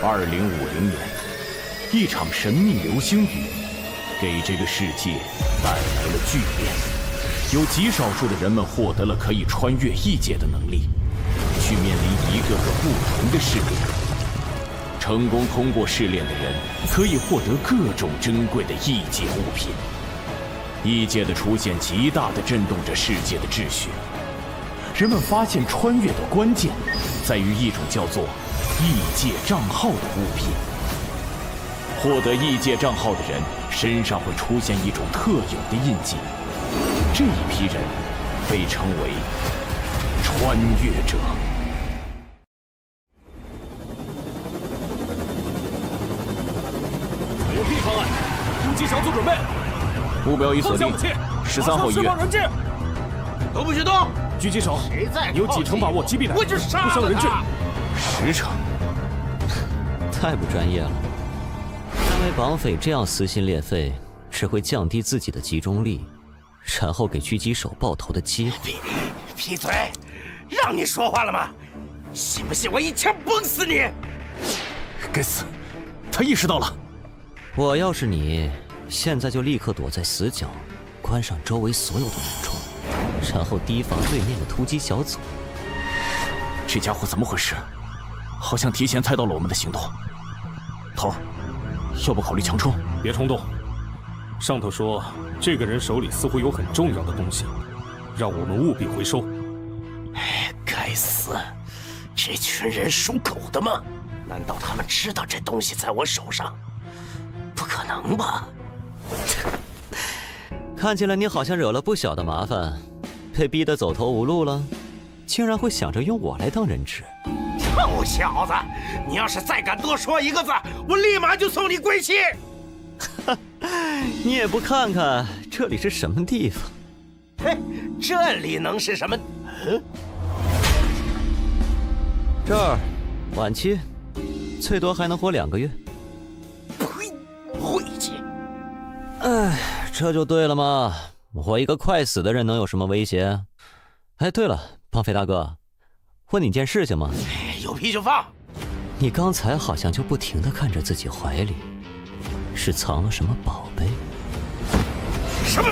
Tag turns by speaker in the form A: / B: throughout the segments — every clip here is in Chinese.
A: 2050年，一场神秘流星雨给这个世界带来了巨变，有极少数的人们获得了可以穿越异界的能力，去面临一个个不同的试炼。成功通过试炼的人可以获得各种珍贵的异界物品。异界的出现极大地震动着世界的秩序。人们发现穿越的关键在于一种叫做异界账号的物品。获得异界账号的人身上会出现一种特有的印记，这一批人被称为穿越者。
B: 有 B 方案，攻击小组准备。
A: 目标已锁定，13号医院。
B: 都不许动！
C: 狙击手，你有几成把握击毙他？
B: 我就杀了他！
C: 不伤人质。
A: 10成。
D: 太不专业了。认为绑匪这样撕心裂肺，只会降低自己的集中力，然后给狙击手爆头的机会。
B: 闭嘴！让你说话了吗？信不信我一枪崩死你？
A: 该死，他意识到了。
D: 我要是你，现在就立刻躲在死角，关上周围所有的门窗，然后提防对面的突击小组。
A: 这家伙怎么回事？好像提前猜到了我们的行动。头儿，要不考虑强冲？
C: 别冲动。上头说，这个人手里似乎有很重要的东西，让我们务必回收。
B: 该死！这群人属狗的吗？难道他们知道这东西在我手上？不可能吧！
D: 看起来你好像惹了不小的麻烦，被逼得走投无路了，竟然会想着用我来当人质。
B: 臭小子，你要是再敢多说一个字，我立马就送你归西！
D: 你也不看看这里是什么地方？
B: 嘿，这里能是什么？
D: 这儿，晚期，最多还能活2个月。
B: 呸！晦气！
D: 哎，这就对了嘛！我一个快死的人能有什么威胁？哎，对了，绑匪大哥，问你件事情嘛。
B: 有屁就放！
D: 你刚才好像就不停地看着自己怀里，是藏了什么宝贝？
B: 什么？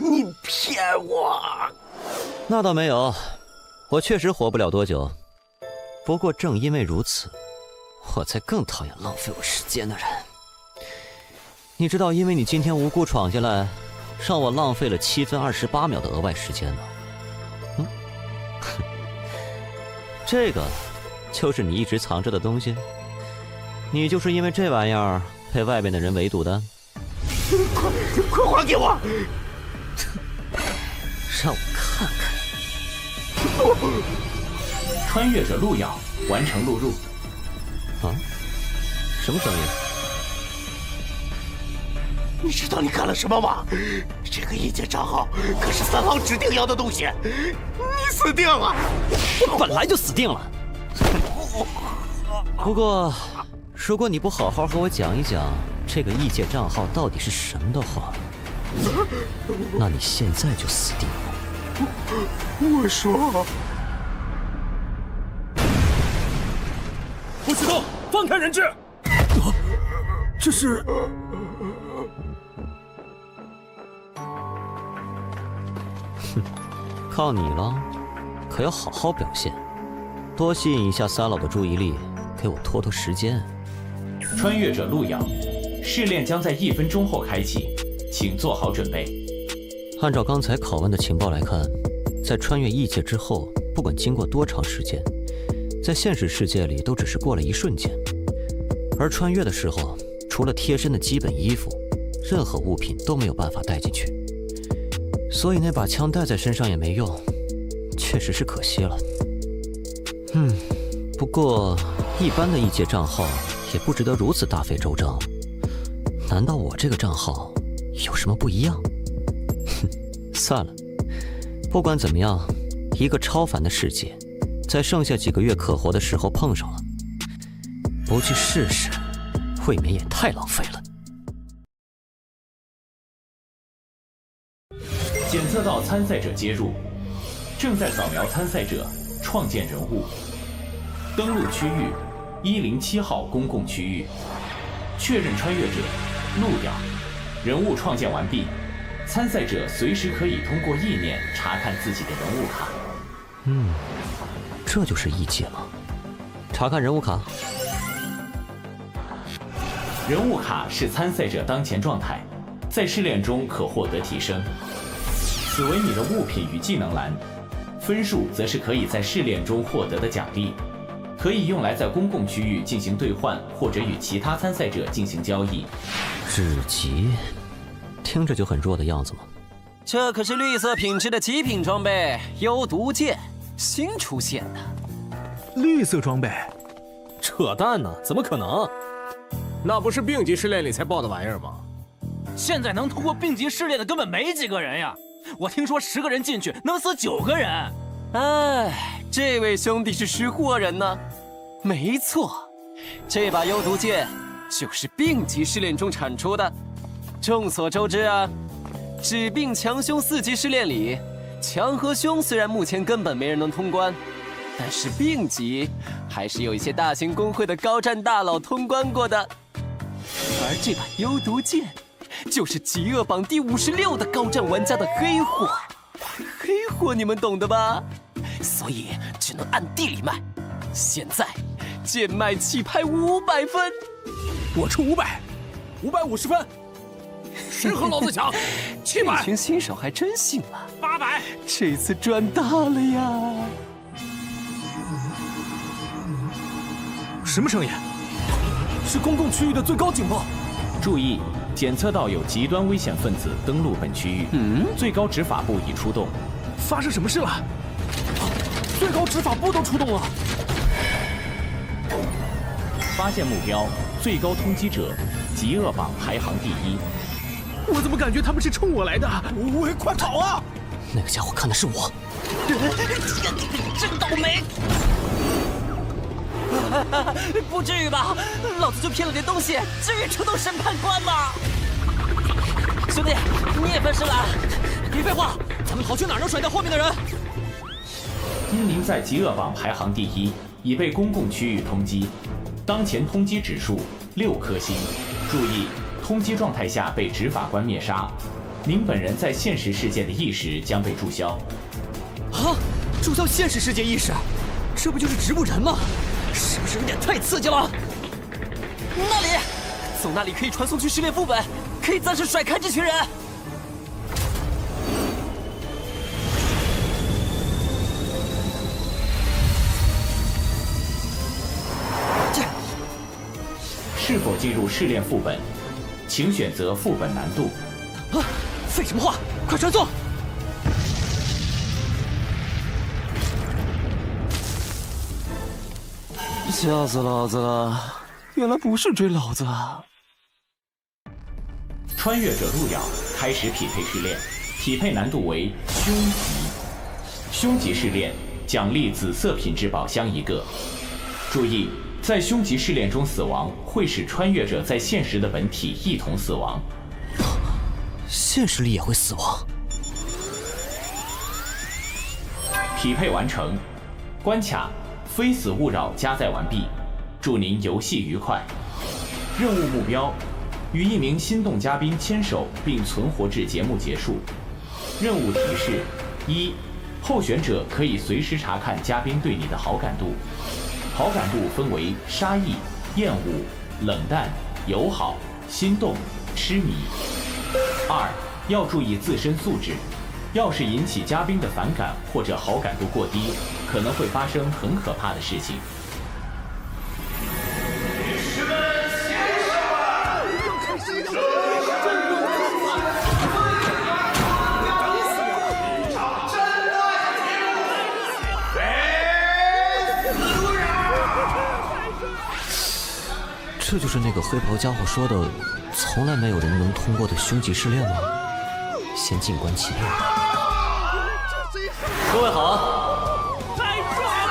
B: 你骗我！
D: 那倒没有，我确实活不了多久。不过正因为如此，我才更讨厌浪费我时间的人。你知道，因为你今天无故闯进来，让我浪费了7分28秒的额外时间吗？这个就是你一直藏着的东西。你就是因为这玩意儿被外面的人围堵的。
B: 快还给我！
D: 让我看看。
A: 穿越者录样完成录入。
D: 啊？什么声音？
B: 你知道你干了什么吗？这个异界账号可是3号指定要的东西，你死定了！
D: 我本来就死定了。不过，如果你不好好和我讲一讲这个异界账号到底是什么的话，那你现在就死定了。
B: 我说，
C: 不许动，放开人质！这是……
D: 靠你了，可要好好表现，多吸引一下三老的注意力，给我拖拖时间。
A: 穿越者录样，试炼将在1分钟后开启，请做好准备。
D: 按照刚才拷问的情报来看，在穿越异界之后，不管经过多长时间，在现实世界里都只是过了一瞬间，而穿越的时候，除了贴身的基本衣服，任何物品都没有办法带进去。所以那把枪带在身上也没用，确实是可惜了。不过一般的异界账号也不值得如此大费周章。难道我这个账号有什么不一样？算了，不管怎么样，一个超凡的世界，在剩下几个月可活的时候碰上了，不去试试，未免也太浪费了。
A: 检测到参赛者接入，正在扫描参赛者，创建人物，登录区域107号公共区域，确认穿越者陆遥，人物创建完毕。参赛者随时可以通过意念查看自己的人物卡。
D: 这就是异界吗？查看人物卡。
A: 人物卡是参赛者当前状态，在试炼中可获得提升。此为你的物品与技能栏，分数则是可以在试炼中获得的奖励，可以用来在公共区域进行兑换，或者与其他参赛者进行交易。
D: 至极，听着就很弱的样子嘛。
E: 这可是绿色品质的极品装备——幽毒剑，新出现的。
F: 绿色装备？
C: 扯淡呢，怎么可能？
G: 那不是病级试炼里才爆的玩意儿吗？
H: 现在能通过病级试炼的根本没几个人呀！我听说10个人进去能死9个人。
E: 哎，这位兄弟是识货人呢。没错，这把幽毒剑就是病级试炼中产出的。众所周知啊，治病强凶4级试炼里，强和凶虽然目前根本没人能通关，但是病级还是有一些大型公会的高战大佬通关过的。而这把幽毒剑，就是极恶榜第56的高战玩家的黑货。黑货你们懂的吧？所以只能按地里卖。现在贱卖起拍500分，
G: 我出500，550分。谁和老子抢？700！
E: 这群新手还真信了。
H: 800！
E: 这次赚大了呀！
F: 什么声音？
C: 是公共区域的最高警报。
A: 注意，检测到有极端危险分子登陆本区域。最高执法部已出动。
F: 发生什么事了？
C: 最高执法部都出动了。
A: 发现目标，最高通缉者，极恶榜排行第1。
F: 我怎么感觉他们是冲我来的？
G: 喂，快跑啊！
D: 那个家伙看的是我。
H: 真倒霉！
E: 不至于吧？老子就骗了点东西，至于出动审判官吗？兄弟，你也分尸了？
H: 别废话，咱们逃去哪儿能甩掉后面的人？
A: 因您在极恶榜排行第1，已被公共区域通缉，当前通缉指数6颗星。注意，通缉状态下被执法官灭杀，您本人在现实世界的意识将被注销。
H: 啊！注销现实世界意识，这不就是植物人吗？是不是有点太刺激了？
E: 那里，走那里可以传送去试炼副本，可以暂时甩开这群人。
A: 是否进入试炼副本，请选择副本难度。
H: 啊！废什么话，快传送！
E: 吓死老子了！原来不是追老子啊！
A: 穿越者路遥开始匹配试炼，匹配难度为凶级。凶级试炼奖励紫色品质宝箱1个。注意，在凶级试炼中死亡会使穿越者在现实的本体一同死亡。
D: 现实里也会死亡？
A: 匹配完成，关卡非死勿扰加载完毕，祝您游戏愉快。任务目标：与一名心动嘉宾牵手并存活至节目结束。任务提示：1，候选者可以随时查看嘉宾对你的好感度，好感度分为杀意、厌恶、冷淡、友好、心动、痴迷。2，要注意自身素质，要是引起嘉宾的反感或者好感度过低，可能会发生很可怕的事情。
D: 这就是那个黑袍家伙说的，从来没有人能通过的凶级试炼吗？先静观其变。各位好。
H: 太帅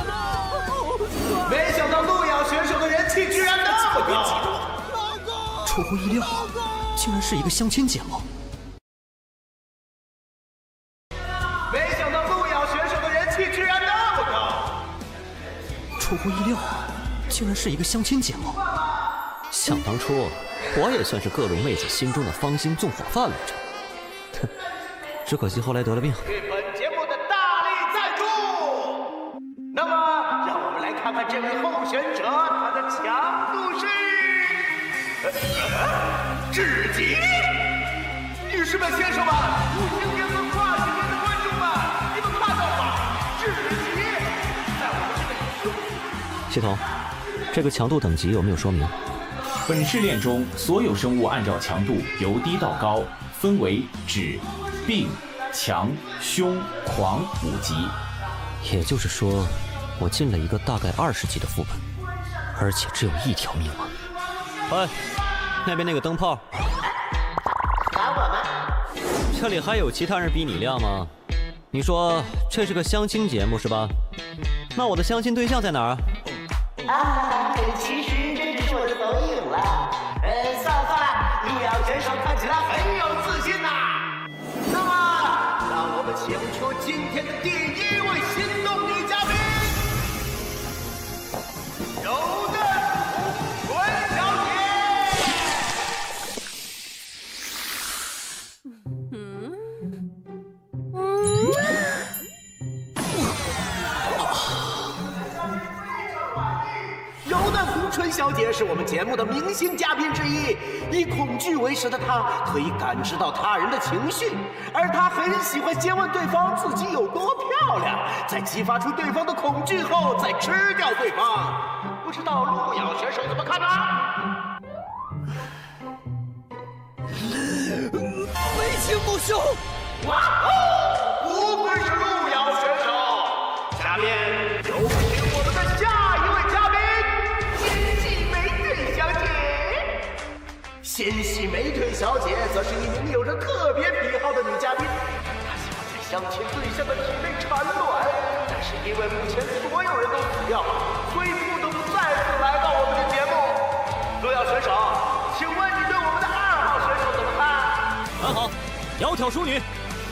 H: 了！出乎意料，竟然是一个相亲节目。
I: 没想到路遥选手的人气居然那么高。
H: 出乎意料，竟然是一个相亲节目。
D: 想当初，我也算是各路妹子心中的芳心纵火犯来着。哼，只可惜后来得了病。
I: 对本节目的大力赞助。那么，让我们来看看这位候选者他的强度是至极。女士们、先生们，5星评分跨级别的观众们，你们看到了吗？至极！在我们这个
D: 系统，这个强度等级有没有说明？
A: 本试炼中，所有生物按照强度由低到高，分为指、病、强、凶、狂5级。
D: 也就是说，我进了一个大概20级的副本，而且只有1条命啊！哎，那边那个灯泡，
I: 打我吗？
D: 这里还有其他人比你亮吗？你说这是个相亲节目是吧？那我的相亲对象在哪儿？
I: 其实这只是我的投影了。算了，路遥选手看起来很有自信呐。那么，让我们请出今天的第1位心动女嘉宾，柔嫩纯小姐。柔嫩红唇小姐是我们节目的明星嘉宾之一，以恐惧为食的她可以感知到他人的情绪，而她很喜欢先问对方自己有多漂亮，在激发出对方的恐惧后再吃掉对方。不知道路遥选手怎么看呢？
H: 为情不休。
I: 哇哦，不愧是路遥选手。下面有请我们的下一位嘉宾，纤细美腿小姐。纤细美腿小姐则是一名有着特别癖好的女嘉宾，她喜欢在相亲对象的体内产卵，但是因为目前所有人都死掉了，所以不得不再次来到我们的节目。路遥选手，请问你对我们的2号选手怎么看？
C: 很好，窈窕淑女。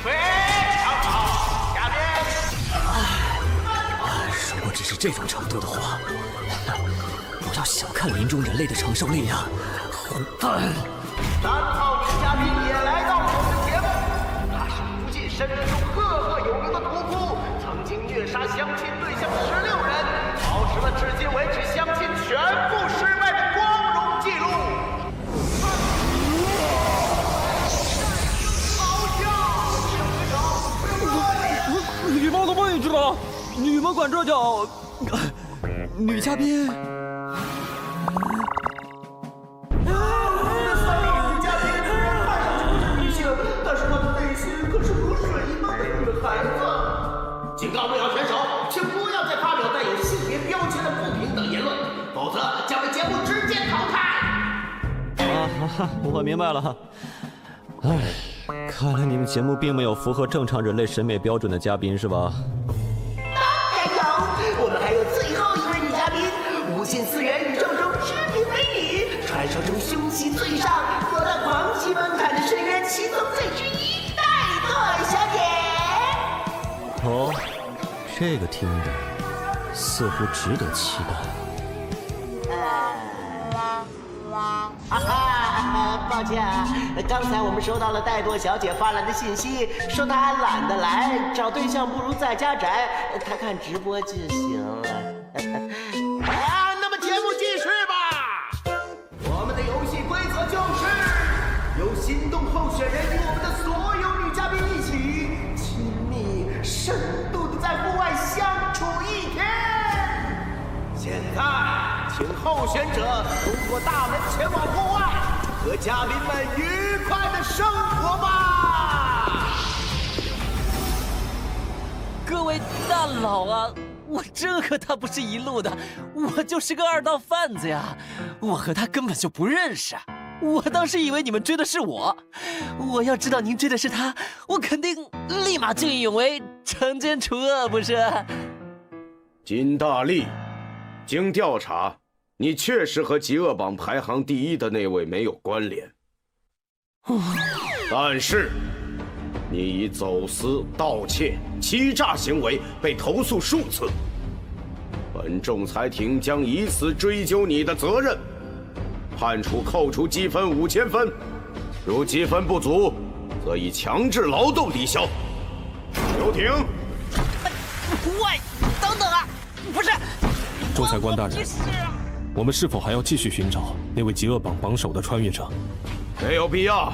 I: 非常好，嘉宾。
H: 如果只是这种程度的话，不要小看林中人类的承受力呀，混蛋
I: ！3号女嘉宾也来到了我们的节目，她是无尽深渊中赫赫有名的屠夫，曾经虐杀相亲对象16人，保持了至今为止相亲全部失败的光荣记录。
H: 礼貌的位置了，你们管这叫女嘉宾？
I: 但是他的内心可是如水一般的女孩子。警告路遥选手，请不要再发表带有性别标签的不平等言论，否则将被节目直接淘汰。
D: 我明白了。哎，看来你们节目并没有符合正常人类审美标准的嘉宾是吧？
I: 当然有，我们还有最后一位女嘉宾，无限次元宇宙中知名美女，传说中凶器最上，躲到狂喜门槛的深渊七宗罪之一，带朵小姐。
D: 哦，这个听着似乎值得期待。
I: 抱歉啊，刚才我们收到了戴朵小姐发来的信息，说她懒得来，找对象不如在家宅，她看直播就行了。那么节目继续吧。我们的游戏规则就是由心动候选人与我们的所有女嘉宾一起亲密深度的在户外相处1天。现在请候选者通过大门前往户外，和嘉宾们愉快的生活吧！
E: 各位大佬啊，我真和他不是一路的，我就是个2道贩子呀，我和他根本就不认识。我当时以为你们追的是我，我要知道您追的是他，我肯定立马见义勇为，惩奸除恶，不是？
J: 金大力，经调查，你确实和极恶榜排行第1的那位没有关联。但是，你以走私、盗窃、欺诈行为被投诉数次，本仲裁庭将以此追究你的责任，判处扣除积分5000分，如积分不足，则以强制劳动抵消。休庭。
B: 喂，等等啊！不是，
C: 仲裁官大人，我们是否还要继续寻找那位极恶榜榜首的穿越者？
J: 没有必要，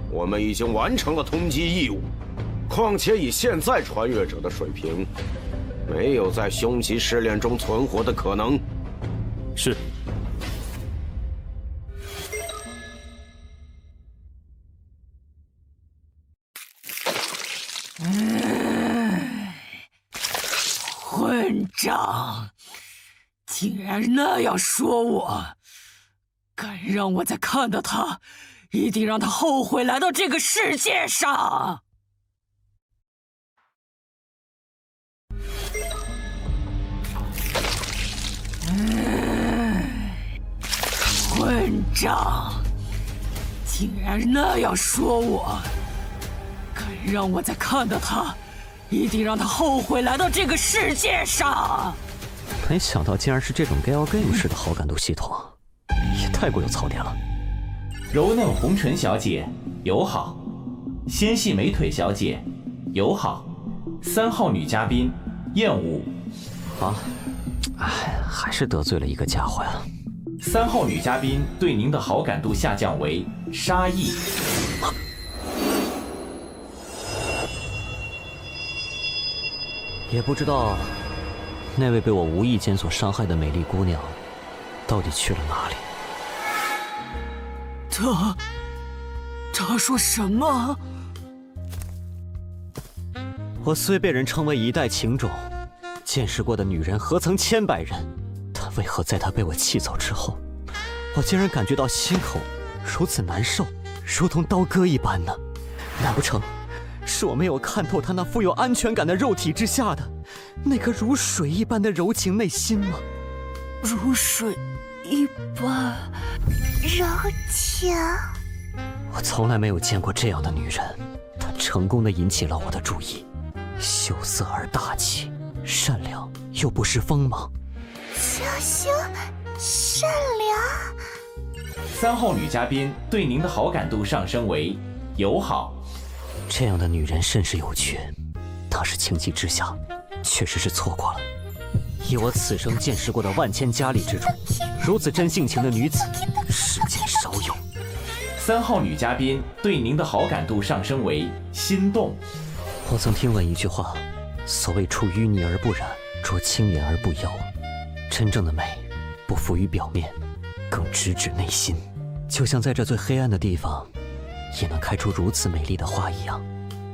J: 我们已经完成了通缉义务。况且以现在穿越者的水平，没有在凶吉试炼中存活的可能。
C: 是。
K: 混账！竟然那样说我！敢让我再看到他，一定让他后悔来到这个世界上！混账！竟然那样说我！敢让我再看到他，一定让他后悔来到这个世界上！
D: 没想到竟然是这种 Galgame 式的好感度系统，也太过有槽点了。
A: 柔嫩红唇小姐友好，纤细美腿小姐友好，3号女嘉宾厌恶。
D: 啊，哎，还是得罪了一个家伙呀。
A: 3号女嘉宾对您的好感度下降为杀意。
D: 也不知道那位被我无意间所伤害的美丽姑娘到底去了哪里。
K: 他说什么？
D: 我虽被人称为一代情种，见识过的女人何曾千百人，但为何在她被我气走之后，我竟然感觉到心口如此难受，如同刀割一般呢？难不成是我没有看透她那富有安全感的肉体之下的那颗如水一般的柔情内心吗？
K: 如水一般
L: 柔情。
D: 我从来没有见过这样的女人，她成功地引起了我的注意，羞涩而大气，善良又不失锋芒。
L: 娇羞善良。
A: 3号女嘉宾对您的好感度上升为友好。
D: 这样的女人甚是有趣，当时情急之下，确实是错过了。以我此生见识过的万千佳丽之中，如此真性情的女子，世间少有。
A: 3号女嘉宾对您的好感度上升为心动。
D: 我曾听闻一句话，所谓出淤泥而不染，濯清涟而不妖。真正的美，不浮于表面，更直指内心。就像在这最黑暗的地方，也能开出如此美丽的花一样。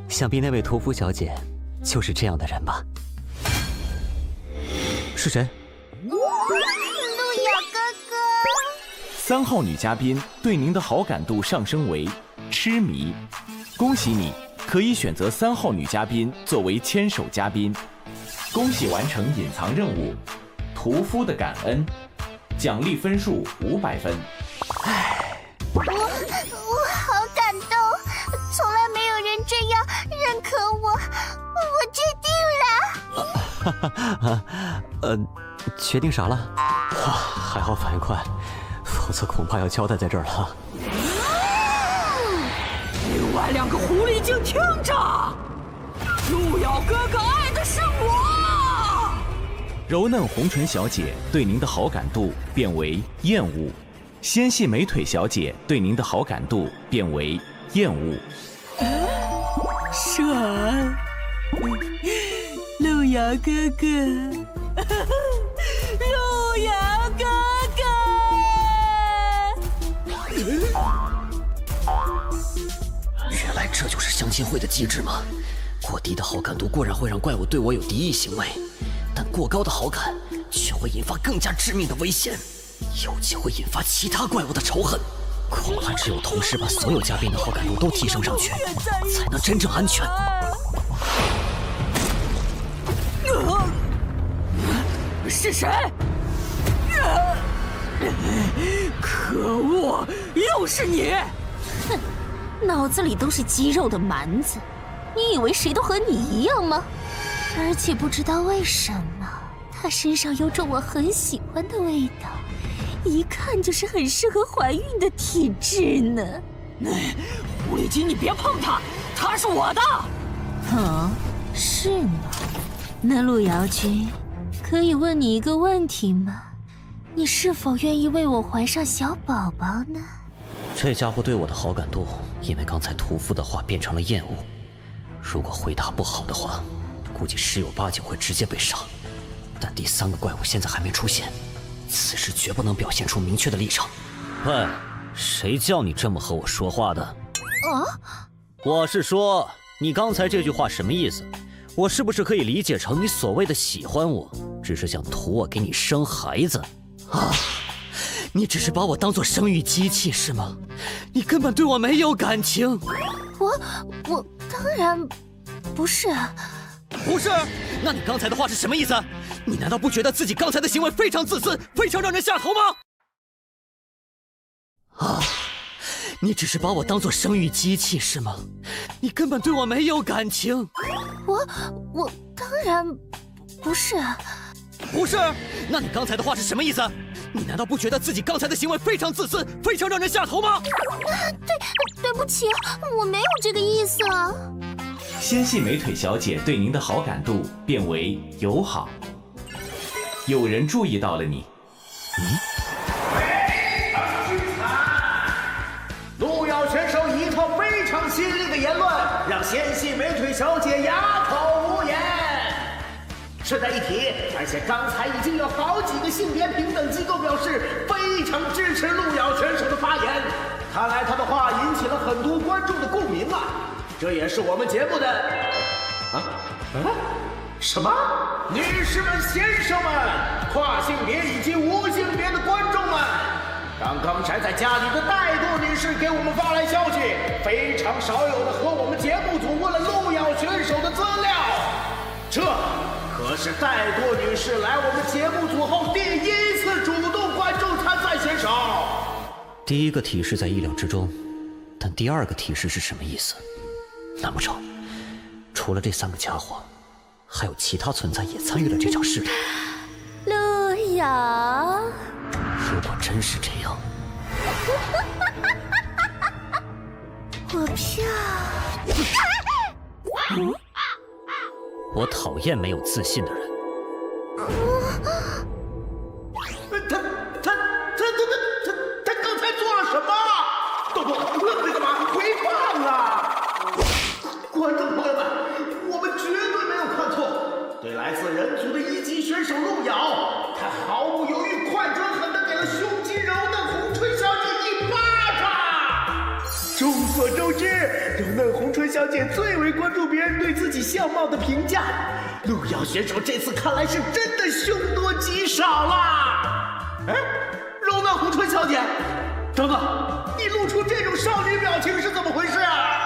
D: 想必那位屠夫小姐就是这样的人吧？是谁？
L: 路遥哥哥。
A: 3号女嘉宾对您的好感度上升为痴迷。恭喜你，可以选择3号女嘉宾作为牵手嘉宾。恭喜完成隐藏任务，屠夫的感恩，奖励分数500分。
L: 我好感动，从来没有人这样认可我，我决定了。
D: 决定啥了？哇，还好反应快，否则恐怕要交代在这儿了。
K: 另外2个狐狸精听着，路遥哥哥爱的是我。
A: 柔嫩红唇小姐对您的好感度变为厌恶。纤细美腿小姐对您的好感度变为厌恶。
K: 闪，路遥哥哥，路遥哥哥。
H: 原来这就是相亲会的机制吗？过低的好感度固然会让怪物对我有敌意行为，但过高的好感却会引发更加致命的危险。 有机会引发其他怪物的仇恨，恐怕只有同时把所有嘉宾的好感度都提升上去，才能真正安全。
K: 是谁？可恶，又是你！
L: 哼，脑子里都是肌肉的蛮子，你以为谁都和你一样吗？而且不知道为什么，他身上有种我很喜欢的味道，一看就是很适合怀孕的体质呢。
K: 狐狸精，你别碰他，他是我的。
L: 哦，是吗？那路遥君，可以问你一个问题吗？你是否愿意为我怀上小宝宝呢？
D: 这家伙对我的好感度，因为刚才屠夫的话变成了厌恶。如果回答不好的话，估计十有八九会直接被杀。但第3个怪物现在还没出现，此时绝不能表现出明确的立场。喂，谁叫你这么和我说话的？我是说，你刚才这句话什么意思？我是不是可以理解成你所谓的喜欢我，只是想图我给你生孩子？啊！你只是把我当作生育机器是吗？你根本对我没有感情。
L: 我当然不是。
D: 不是？那你刚才的话是什么意思？你难道不觉得自己刚才的行为非常自私，非常让人下头吗？啊！你只是把我当作生育机器是吗？你根本对我没有感情。
L: 我当然不是。
D: 不是？那你刚才的话是什么意思？你难道不觉得自己刚才的行为非常自私，非常让人下头吗？
L: 对不起，我没有这个意思啊。
A: 纤细美腿小姐对您的好感度变为友好。有人注意到了你。
J: 路遥选手以一套非常犀利的言论，让纤细美腿小姐哑口无言。顺带一提，而且刚才已经有好几个性别平等机构表示非常支持路遥选手的发言，看来他的话引起了很多观众的共鸣啊！这也是我们节目的什么？女士们、先生们，跨性别以及无性别的观众们，刚才在家里的怠惰女士给我们发来消息，非常少有的和我们节目组问了路遥选手的资料，这可是怠惰女士来我们节目组后第1次主动关注参赛选手。
D: 第一个提示在意料之中，但第2个提示是什么意思？难不成除了这3个家伙，还有其他存在也参与了这场试炼？
L: 路遥，
D: 如果真是这样，
L: 我票。
D: 我讨厌没有自信的人。
J: 他刚才做了什么？都干嘛？回放啊！观众朋友们，我们绝对没有看错，对来自人族的1级选手路遥，他毫不犹豫、快准狠地给了胸肌柔嫩红唇小姐一巴掌。众所周知，柔嫩红唇小姐最为关注别人对自己相貌的评价。路遥选手这次看来是真的凶多吉少啦！哎，柔嫩红唇小姐，等等，你露出这种少女表情是怎么回事啊？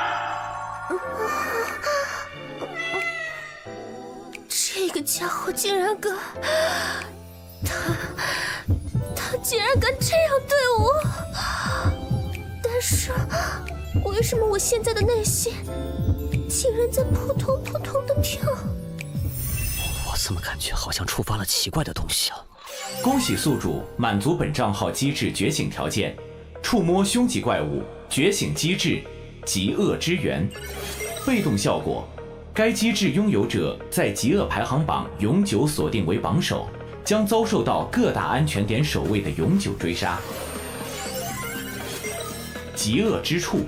L: 这个家伙竟然敢，他竟然敢这样对我！但是，为什么我现在的内心竟然在扑通扑通的跳？
D: 我怎么感觉好像触发了奇怪的东西啊？
A: 恭喜宿主满足本账号机制觉醒条件，触摸凶级怪物觉醒机制极恶之源。被动效果，该机制拥有者在极恶排行榜永久锁定为榜首，将遭受到各大安全点守卫的永久追杀。极恶之触，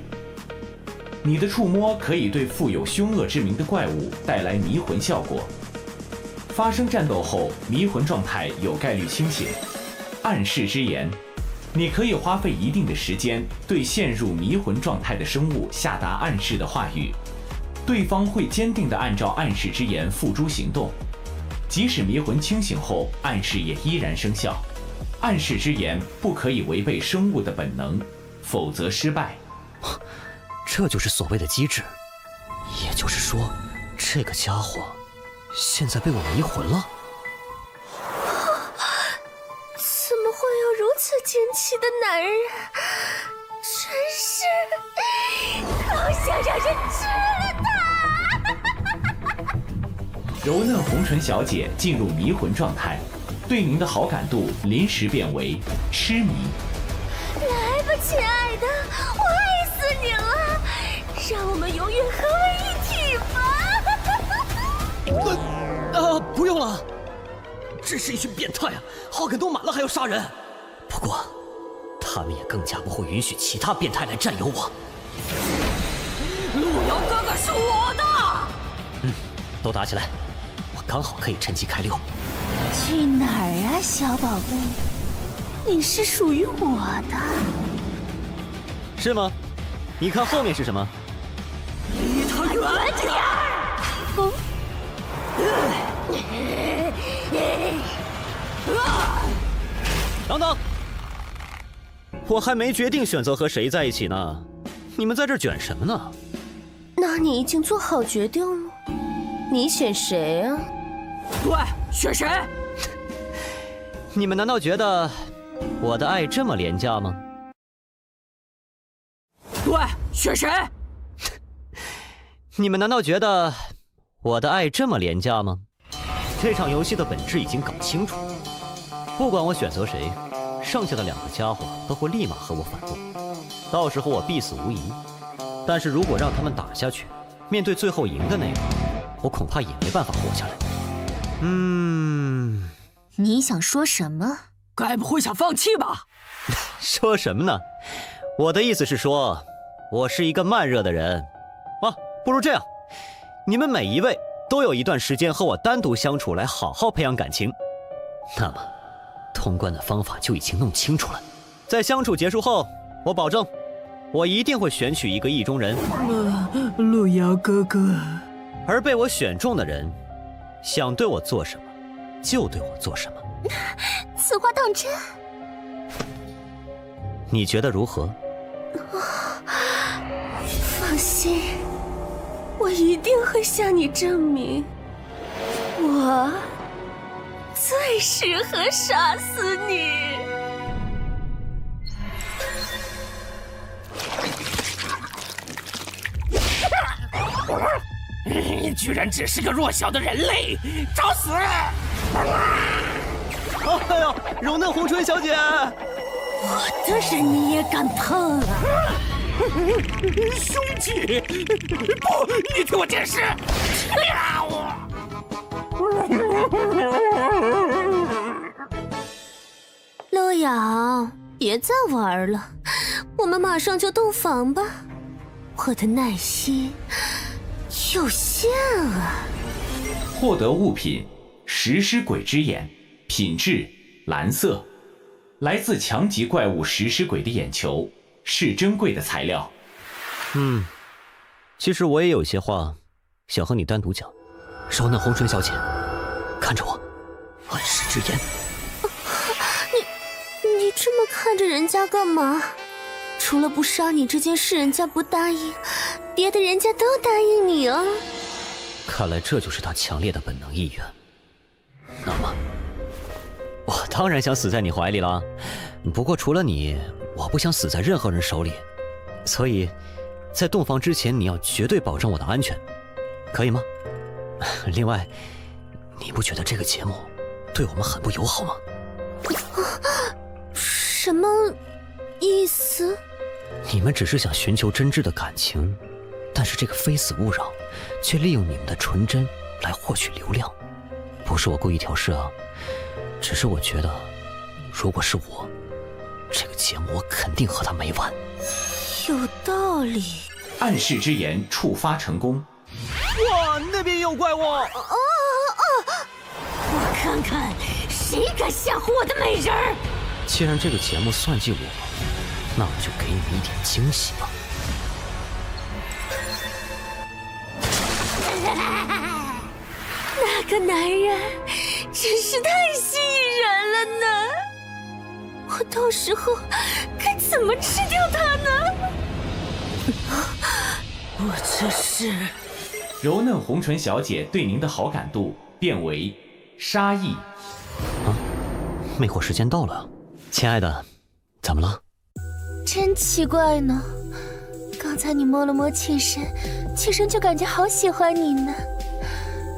A: 你的触摸可以对富有凶恶之名的怪物带来迷魂效果。发生战斗后，迷魂状态有概率清醒。暗示之言，你可以花费一定的时间对陷入迷魂状态的生物下达暗示的话语，对方会坚定地按照暗示之言付诸行动，即使迷魂清醒后，暗示也依然生效。暗示之言不可以违背生物的本能，否则失败。
D: 这就是所谓的机制，也就是说，这个家伙现在被我迷魂了。
L: 怎么会有如此奸妻的男人，真是好想让人吃了他！
A: 柔嫩红唇小姐进入迷魂状态，对您的好感度临时变为痴迷。
L: 来吧，亲爱的，我爱死你了，让我们永远合为一体吧！
H: 不用了，真是一群变态啊！好感度满了还要杀人。不过，他们也更加不会允许其他变态来占有我。
K: 路遥哥哥是我的。
H: 都打起来，我刚好可以趁机开溜。
L: 去哪儿啊，小宝贝？你是属于我的。
D: 是吗？你看后面是什么？
K: 离他远点儿！
D: 等等，我还没决定选择和谁在一起呢，你们在这卷什么呢？
L: 那你已经做好决定了？你选谁啊？
K: 对，选谁？
D: 你们难道觉得我的爱这么廉价吗？
K: 对，选谁？
D: 你们难道觉得我的爱这么廉价吗？这场游戏的本质已经搞清楚，不管我选择谁，剩下的2个家伙都会立马和我反目，到时候我必死无疑。但是如果让他们打下去，面对最后赢的那个，我恐怕也没办法活下来。
L: 你想说什么？
K: 该不会想放弃吧？
D: 说什么呢？我的意思是说，我是一个慢热的人。不如这样，你们每一位都有一段时间和我单独相处，来好好培养感情。那么，通关的方法就已经弄清楚了。在相处结束后，我保证，我一定会选取一个意中人。
K: 路遥哥哥，
D: 而被我选中的人，想对我做什么，就对我做什么。
L: 此话当真？
D: 你觉得如何？
L: 放心，我一定会向你证明，我最适合杀死你。
B: 你居然只是个弱小的人类，找死！
D: 哎呦，柔嫩红唇小姐，
L: 我的人你也敢碰啊？
B: 兄弟，不，你听我解释！
L: 路遥，别再玩了，我们马上就洞房吧。我的耐心有限啊。
A: 获得物品：食尸鬼之眼，品质蓝色，来自强级怪物食尸鬼的眼球，是珍贵的材料。
D: 其实我也有些话想和你单独讲。
H: 柔嫩红唇小姐，看着我，暗示之言。
L: 你这么看着人家干嘛？除了不杀你这件事人家不答应，别的人家都答应你啊。
H: 看来这就是他强烈的本能意愿。那么，
D: 我当然想死在你怀里了，不过除了你，我不想死在任何人手里。所以，在洞房之前，你要绝对保证我的安全，可以吗？另外，你不觉得这个节目对我们很不友好吗？
L: 什么意思？
D: 你们只是想寻求真挚的感情，但是这个非死勿扰却利用你们的纯真来获取流量。不是我故意挑事啊，只是我觉得，如果是我，这个节目我肯定和他没完。
L: 有道理。
A: 暗示之言触发成功。
D: 哇，那边也有怪物！
L: 我看看谁敢吓唬我的美人儿。
D: 既然这个节目算计我，那我就给你们一点惊喜吧。
L: 那个男人真是太吸引人了呢，我到时候该怎么吃掉他呢？我这是……
A: 柔嫩红唇小姐对您的好感度变为杀意。
D: 魅惑时间到了，亲爱的，怎么了？
L: 真奇怪呢，刚才你摸了摸妾身，妾身就感觉好喜欢你呢。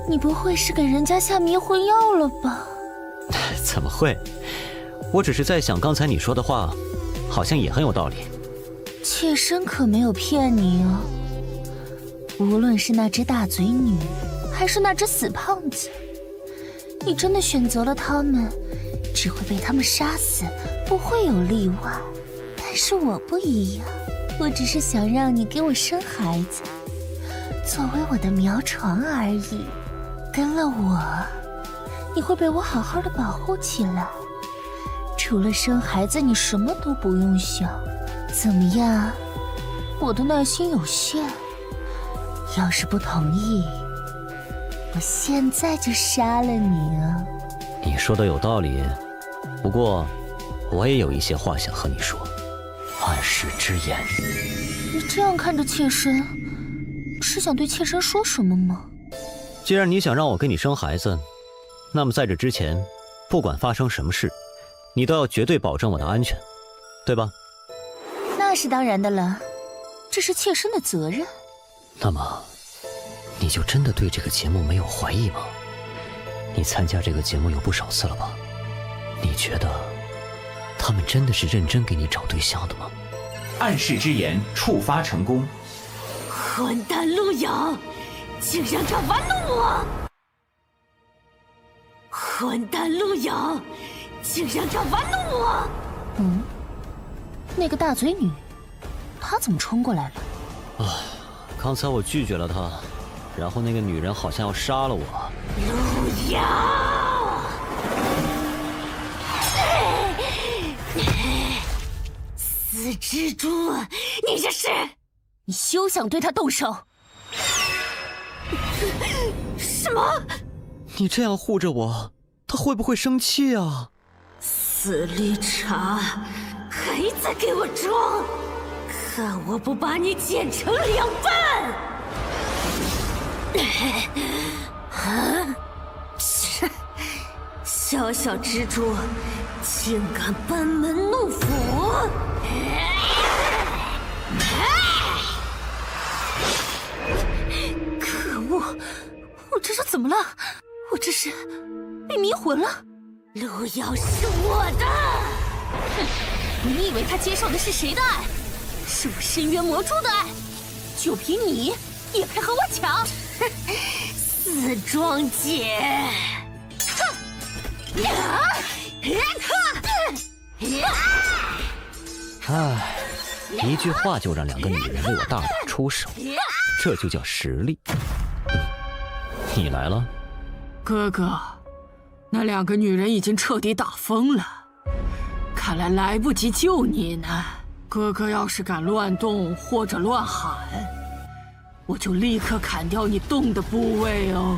L: 你不会是给人家下迷魂药了吧？
D: 怎么会？我只是在想，刚才你说的话，好像也很有道理。
L: 妾身可没有骗你哦。无论是那只大嘴女，还是那只死胖子，你真的选择了他们，只会被他们杀死，不会有例外。但是我不一样，我只是想让你给我生孩子，作为我的苗床而已。跟了我，你会被我好好的保护起来。除了生孩子，你什么都不用想。怎么样？我的耐心有限，要是不同意，我现在就杀了你啊！
D: 你说的有道理，不过我也有一些话想和你说。暗示之言。
L: 你这样看着妾身，是想对妾身说什么吗？
D: 既然你想让我给你生孩子，那么在这之前，不管发生什么事，你都要绝对保证我的安全，对吧？
L: 那是当然的了，这是妾身的责任。
D: 那么，你就真的对这个节目没有怀疑吗？你参加这个节目有不少次了吧？你觉得他们真的是认真给你找对象的吗？
A: 暗示之言触发成功。
K: 混蛋陆遥，竟然敢玩弄我！混蛋陆遥，竟然敢玩弄我！
L: 那个大嘴女，她怎么冲过来了？
D: 刚才我拒绝了她，然后那个女人好像要杀了我。
K: 陆遥，死蜘蛛，你这是？
L: 你休想对她动手！
K: 什么？
D: 你这样护着我，她会不会生气啊？
K: 死绿茶，还在给我装！看我不把你剪成2半！小小蜘蛛，竟敢班门弄斧！
L: 可恶！我这是怎么了？我这是被迷魂了？
K: 陆遥是我的！
L: 哼，你以为他接受的是谁的爱？是我深渊魔蛛的爱？就凭你也配和我抢？
K: 死庄姐！
D: 唉，一句话就让2个女人为我大打出手，这就叫实力。你来了，
K: 哥哥，那2个女人已经彻底打疯了，看来来不及救你呢。哥哥要是敢乱动或者乱喊，我就立刻砍掉你动的部位哦。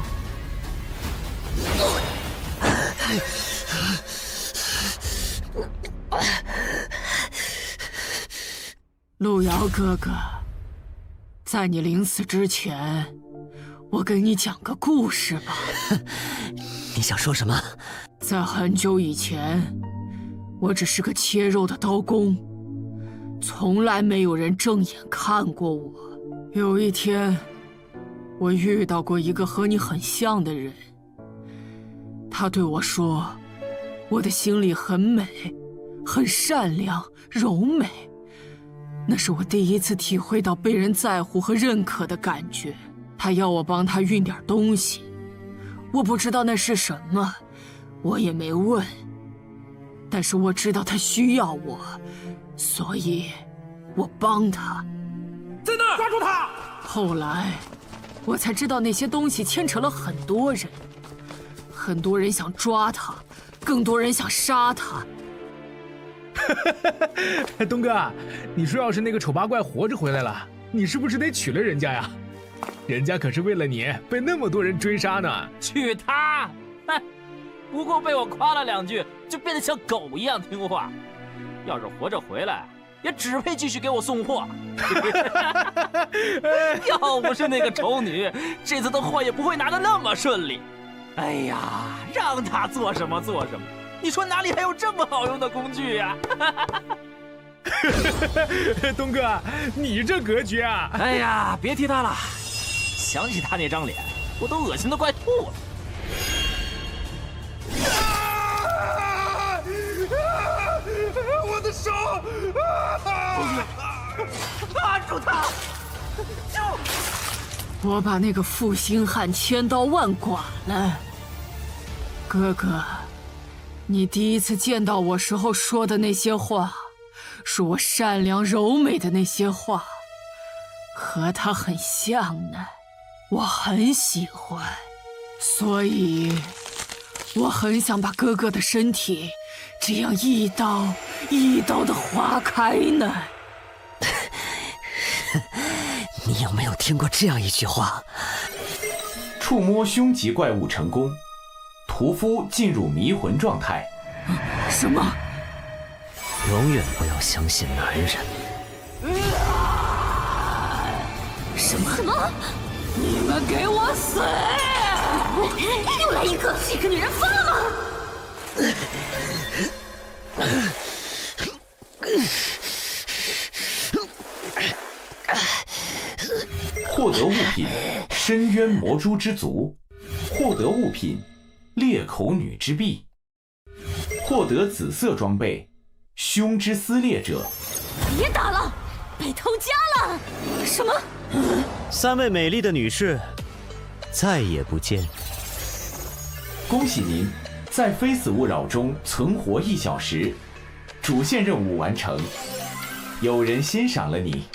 K: 陆遥哥哥，在你临死之前，我给你讲个故事吧。
D: 你想说什么？
K: 在很久以前，我只是个切肉的刀工，从来没有人正眼看过我。有一天，我遇到过一个和你很像的人，他对我说，我的心里很美，很善良，柔美。那是我第一次体会到被人在乎和认可的感觉。他要我帮他运点东西，我不知道那是什么，我也没问。但是我知道他需要我，所以我帮他。
G: 在那儿，抓住他！
K: 后来，我才知道那些东西牵扯了很多人，很多人想抓他，更多人想杀他。
F: 东哥，你说要是那个丑八怪活着回来了，你是不是得娶了人家呀？人家可是为了你被那么多人追杀呢。
M: 娶她？哼，不过被我夸了2句，就变得像狗一样听话。要是活着回来，也只配继续给我送货。要不是那个丑女，这次的货也不会拿得那么顺利。哎呀，让她做什么做什么。你说哪里还有这么好用的工具呀？
F: 东哥，你这格局啊！
M: 哎呀，别提他了，想起他那张脸，我都恶心的快吐了。
G: 我的手！
K: 抓住他！我把那个负心汉千刀万剐了。哥哥，你第一次见到我时候说的那些话，说我善良柔美的那些话，和他很像呢。我很喜欢，所以我很想把哥哥的身体这样一刀一刀的划开呢。
H: 你有没有听过这样一句话？
A: 触摸凶级怪物成功，屠夫进入迷魂状态。
K: 什么？
H: 永远不要相信男人。
K: 什么？你们给我死！
L: 又来一个，这个女人疯了吗？
A: 获得物品深渊魔蛛之足，获得物品裂口女之臂，获得紫色装备胸之撕裂者。
L: 别打了，被偷家了！什么
D: ？3位美丽的女士，再也不见。
A: 恭喜您在非死勿扰中存活1小时，主线任务完成，有人欣赏了你。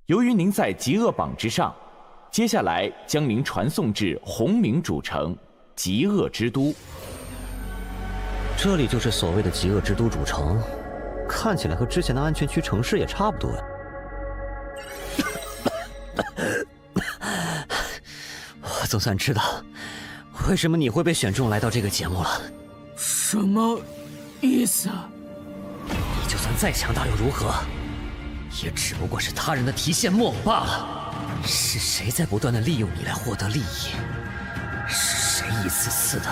A: 由于您在极恶榜之上，接下来将您传送至红冥主城极恶之都。
D: 这里就是所谓的极恶之都主城，看起来和之前的安全区城市也差不多呀。我总算知道为什么你会被选中来到这个节目了。
K: 什么意思啊？
H: 你就算再强大又如何？也只不过是他人的提线木偶罢了。是谁在不断的利用你来获得利益？是谁一次次的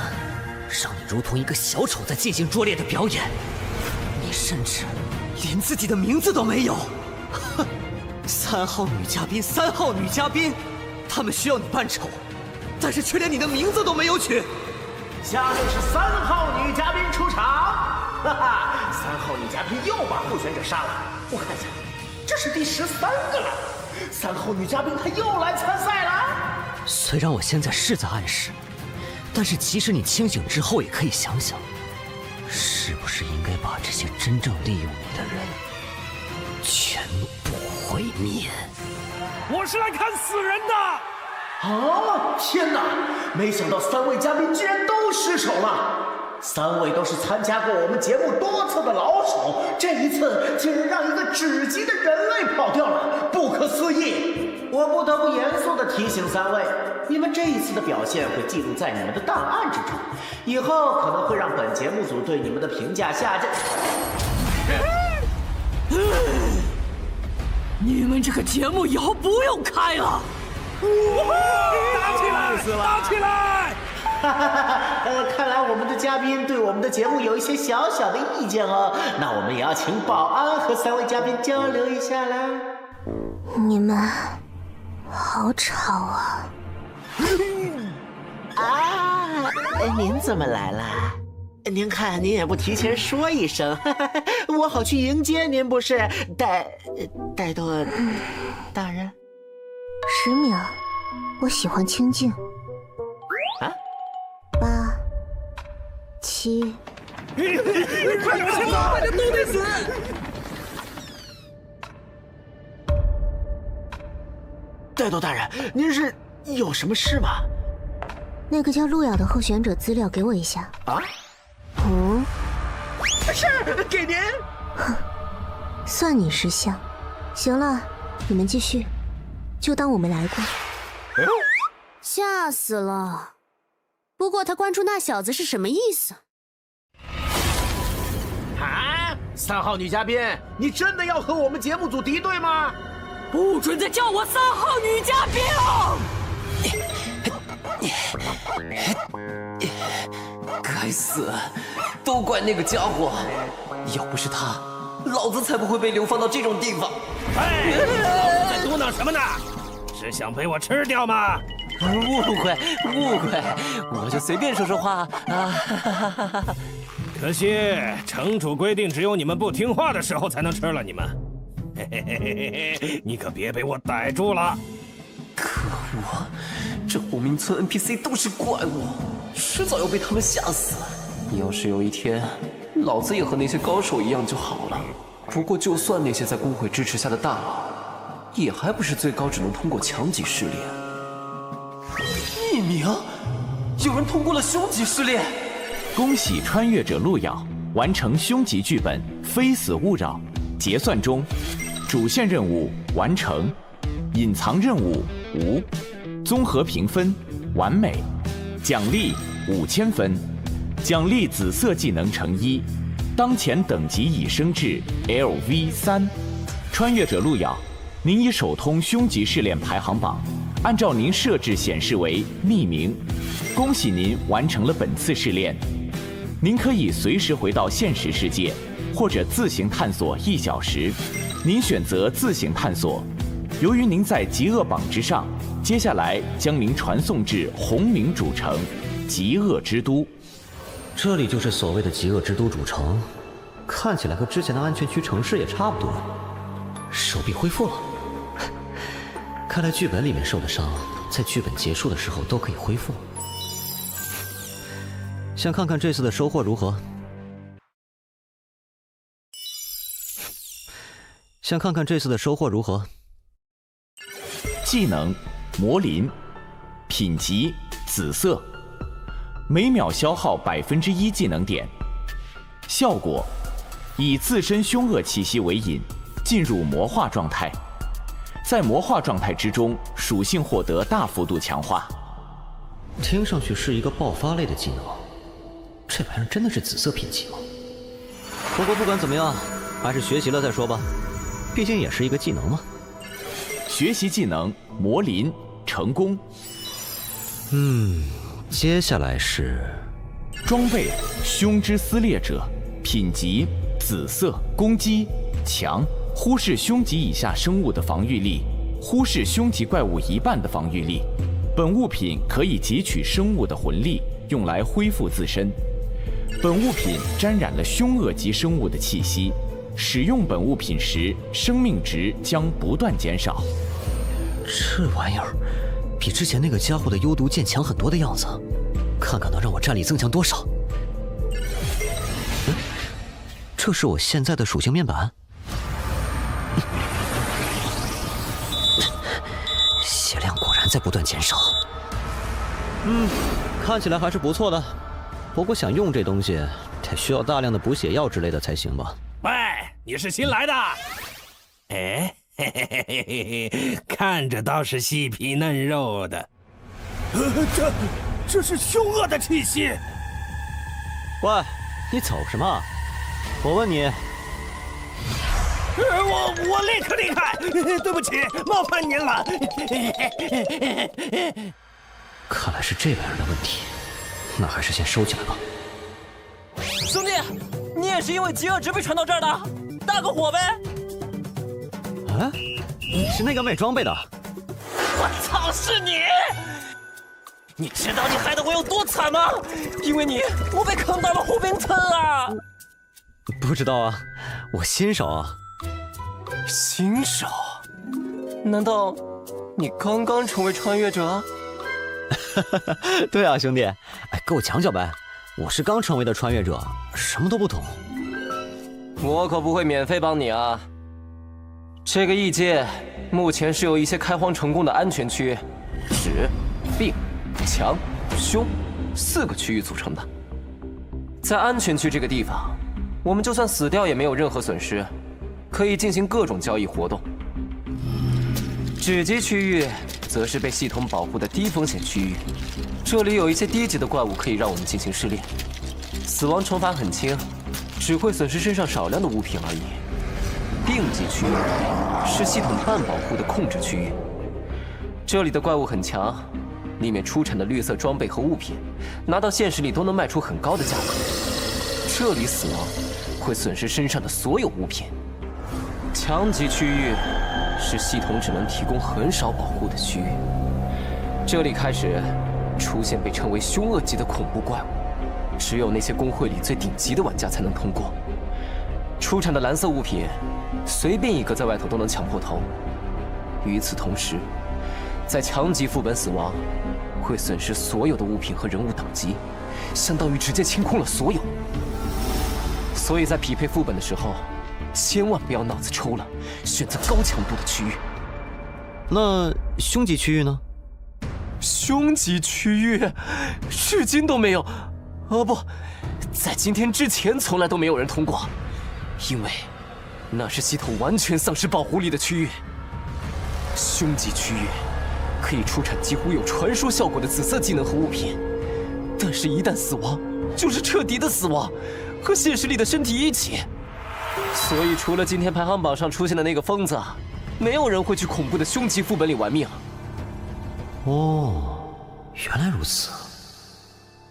H: 让你如同一个小丑在进行拙劣的表演？你甚至连自己的名字都没有。哼，3号女嘉宾，3号女嘉宾，他们需要你扮丑，但是却连你的名字都没有取。
I: 下面是3号女嘉宾出场，哈哈，3号女嘉宾又把候选者杀了。我看一下，这是第13个了。3号女嘉宾她又来参赛了。
H: 虽然我现在是在暗示，但是即使你清醒之后，也可以想想，是不是应该把这些真正利用你的人全部毁灭？
G: 我是来看死人的。
I: 啊！天哪！没想到3位嘉宾居然都失手了。3位都是参加过我们节目多次的老手，这一次竟然让一个只级的人类跑掉了，不可思议！我不得不严肃地提醒3位，你们这一次的表现会记录在你们的档案之中，以后可能会让本节目组对你们的评价下降。
K: 你们这个节目以后不用开了。
G: 打起来！打起来！
I: 看来我们的嘉宾对我们的节目有一些小小的意见哦，那我们也要请保安和3位嘉宾交流一下啦。
L: 你们好吵啊！
I: 啊，您怎么来了？您看，您也不提前说一声，我好去迎接您，不是？戴多大人
L: 10秒，我喜欢清静。
I: 啊
L: ？8、7，
G: 快点先走，大家都得死！
I: 戴多大人，您是有什么事吗？
L: 那个叫路遥的候选者资料给我一下。
I: 啊？是，给您。
L: 哼，算你识相。行了，你们继续，就当我没来过。吓死了！不过他关注那小子是什么意思？
I: 啊！3号女嘉宾，你真的要和我们节目组敌对吗？
K: 不准再叫我3号女嘉宾
H: 该死！都怪那个家伙！
E: 要不是他，老子才不会被流放到这种地方。
B: 哎，老子在嘟囔什么呢？是想被我吃掉吗？
E: 误会，我就随便说说话啊。
B: 可惜城主规定，只有你们不听话的时候才能吃了你们。嘿嘿嘿嘿嘿，你可别被我逮住了！
E: 可恶，这虎明村 NPC 都是怪物，迟早要被他们吓死。要是有一天，老子也和那些高手一样就好了。不过，就算那些在工会支持下的大佬，也还不是最高只能通过强级试炼。1名，有人通过了凶级试炼。
A: 恭喜穿越者路遥完成凶级剧本《非死勿扰》，结算中，主线任务完成，隐藏任务无，综合评分完美，奖励5000分，奖励紫色技能乘1，当前等级已升至 LV3。穿越者路遥，您已首通凶级试炼排行榜，按照您设置显示为匿名，恭喜您完成了本次试炼。您可以随时回到现实世界，或者自行探索1小时。您选择自行探索。由于您在极恶榜之上，接下来将您传送至红冥主城极恶之都。
D: 这里就是所谓的极恶之都主城，看起来和之前的安全区城市也差不多。手臂恢复了，看来剧本里面受的伤，在剧本结束的时候都可以恢复。想看看这次的收获如何？想看看这次的收获如何？
A: 技能魔灵，品级紫色，每秒消耗1%技能点。效果：以自身凶恶气息为引，进入魔化状态。在魔化状态之中，属性获得大幅度强化。
D: 听上去是一个爆发类的技能。这玩意儿真的是紫色品级吗？不过不管怎么样，还是学习了再说吧，毕竟也是一个技能嘛。
A: 学习技能魔灵成功。
D: 接下来是
A: 装备凶之撕裂者，品级紫色，攻击强，忽视凶级以下生物的防御力，忽视凶级怪物1半的防御力。本物品可以汲取生物的魂力，用来恢复自身。本物品沾染了凶恶级生物的气息，使用本物品时，生命值将不断减少。
D: 这玩意儿比之前那个家伙的幽毒剑强很多的样子，看看能让我战力增强多少。这是我现在的属性面板。血量果然在不断减少。看起来还是不错的。不过想用这东西，得需要大量的补血药之类的才行吧？
B: 喂，你是新来的？哎，嘿嘿嘿嘿嘿，看着倒是细皮嫩肉的。这是凶恶的气息。
D: 喂，你走什么？我问你。
B: 我立刻离开，对不起，冒犯您了。
D: 看来是这玩意儿的问题，那还是先收起来吧。
M: 兄弟，你也是因为极恶值被传到这儿的，大个火呗！
D: 啊，你是那个卖装备的？
M: 我操，是你！你知道你害得我有多惨吗？因为你，我被坑到了虎冰村啊！
D: 不知道啊，我新手啊。
E: 新手？难道你刚刚成为穿越者？
D: 对啊，兄弟，哎，给我讲讲呗。我是刚成为的穿越者，什么都不懂。
E: 我可不会免费帮你啊。这个异界目前是由一些开荒成功的安全区，指、病、强、凶4个区域组成的。在安全区这个地方，我们就算死掉也没有任何损失，可以进行各种交易活动。指级区域则是被系统保护的低风险区域，这里有一些低级的怪物可以让我们进行试炼，死亡惩罚很轻，只会损失身上少量的物品而已。病级区域是系统半保护的控制区域，这里的怪物很强，里面出产的绿色装备和物品，拿到现实里都能卖出很高的价格。这里死亡会损失身上的所有物品。强级区域是系统只能提供很少保护的区域，这里开始出现被称为凶恶级的恐怖怪物，只有那些公会里最顶级的玩家才能通过。出产的蓝色物品，随便一个在外头都能抢破头。与此同时，在强级副本死亡，会损失所有的物品和人物等级，相当于直接清空了所有。所以在匹配副本的时候，千万不要脑子抽了，选择高强度的区域。
D: 那凶级区域呢？
E: 凶级区域，至今都没有，哦不，在今天之前从来都没有人通过，因为那是系统完全丧失保护力的区域。凶级区域可以出产几乎有传说效果的紫色技能和物品，但是一旦死亡，就是彻底的死亡，和现实里的身体一起。所以除了今天排行榜上出现的那个疯子，没有人会去恐怖的凶级副本里玩命。
D: 哦，原来如此。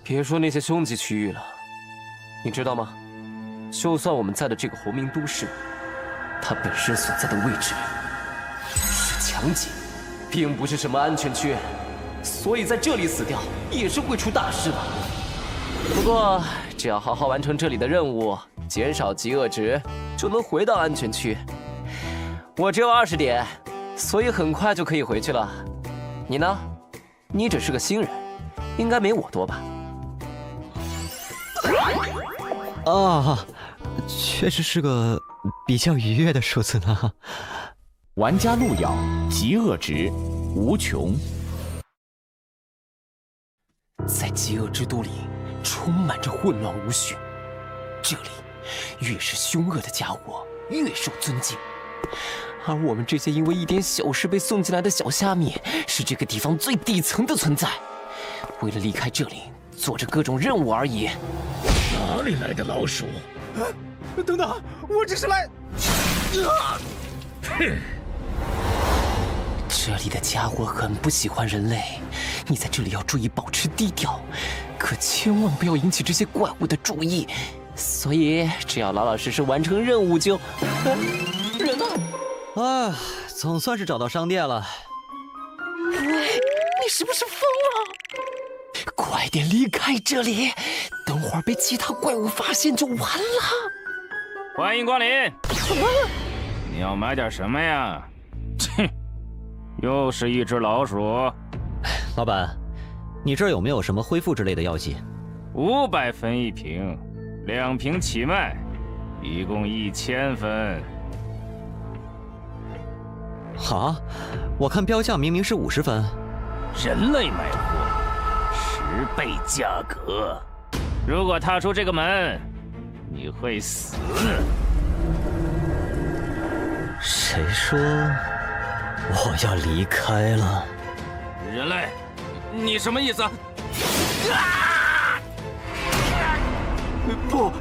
E: 别说那些凶级区域了，你知道吗？就算我们在的这个红明都市，它本身所在的位置是强级，并不是什么安全区，所以在这里死掉也是会出大事的。不过只要好好完成这里的任务，减少饥饿值，就能回到安全区。我只有20点，所以很快就可以回去了。你呢？你只是个新人，应该没我多吧？
D: 啊，确实是个比较愉悦的数字呢。
A: 玩家路遥，极恶值无穷。
E: 在极恶之都里，充满着混乱无序。这里越是凶恶的家伙，越受尊敬。而我们这些因为一点小事被送进来的小虾米，是这个地方最底层的存在。为了离开这里，做着各种任务而已。
F: 哪里来的老鼠？等等，我只是来……
E: 哼！这里的家伙很不喜欢人类，你在这里要注意保持低调，可千万不要引起这些怪物的注意。所以只要老老实实完成任务就……人呢？
D: 啊，总算是找到商店了。
E: 喂，你是不是疯了？快点离开这里，等会儿被其他怪物发现就完了。
M: 欢迎光临。你要买点什么呀？切，又是一只老鼠。
D: 老板，你这儿有没有什么恢复之类的药剂
M: ？500分一瓶，2瓶起卖，一共1000分。
D: 啊，我看标价明明是50分。
M: 人类买货，10倍价格。如果踏出这个门，你会死。
D: 谁说我要离开了？
M: 人类，你什么意思？
E: 不！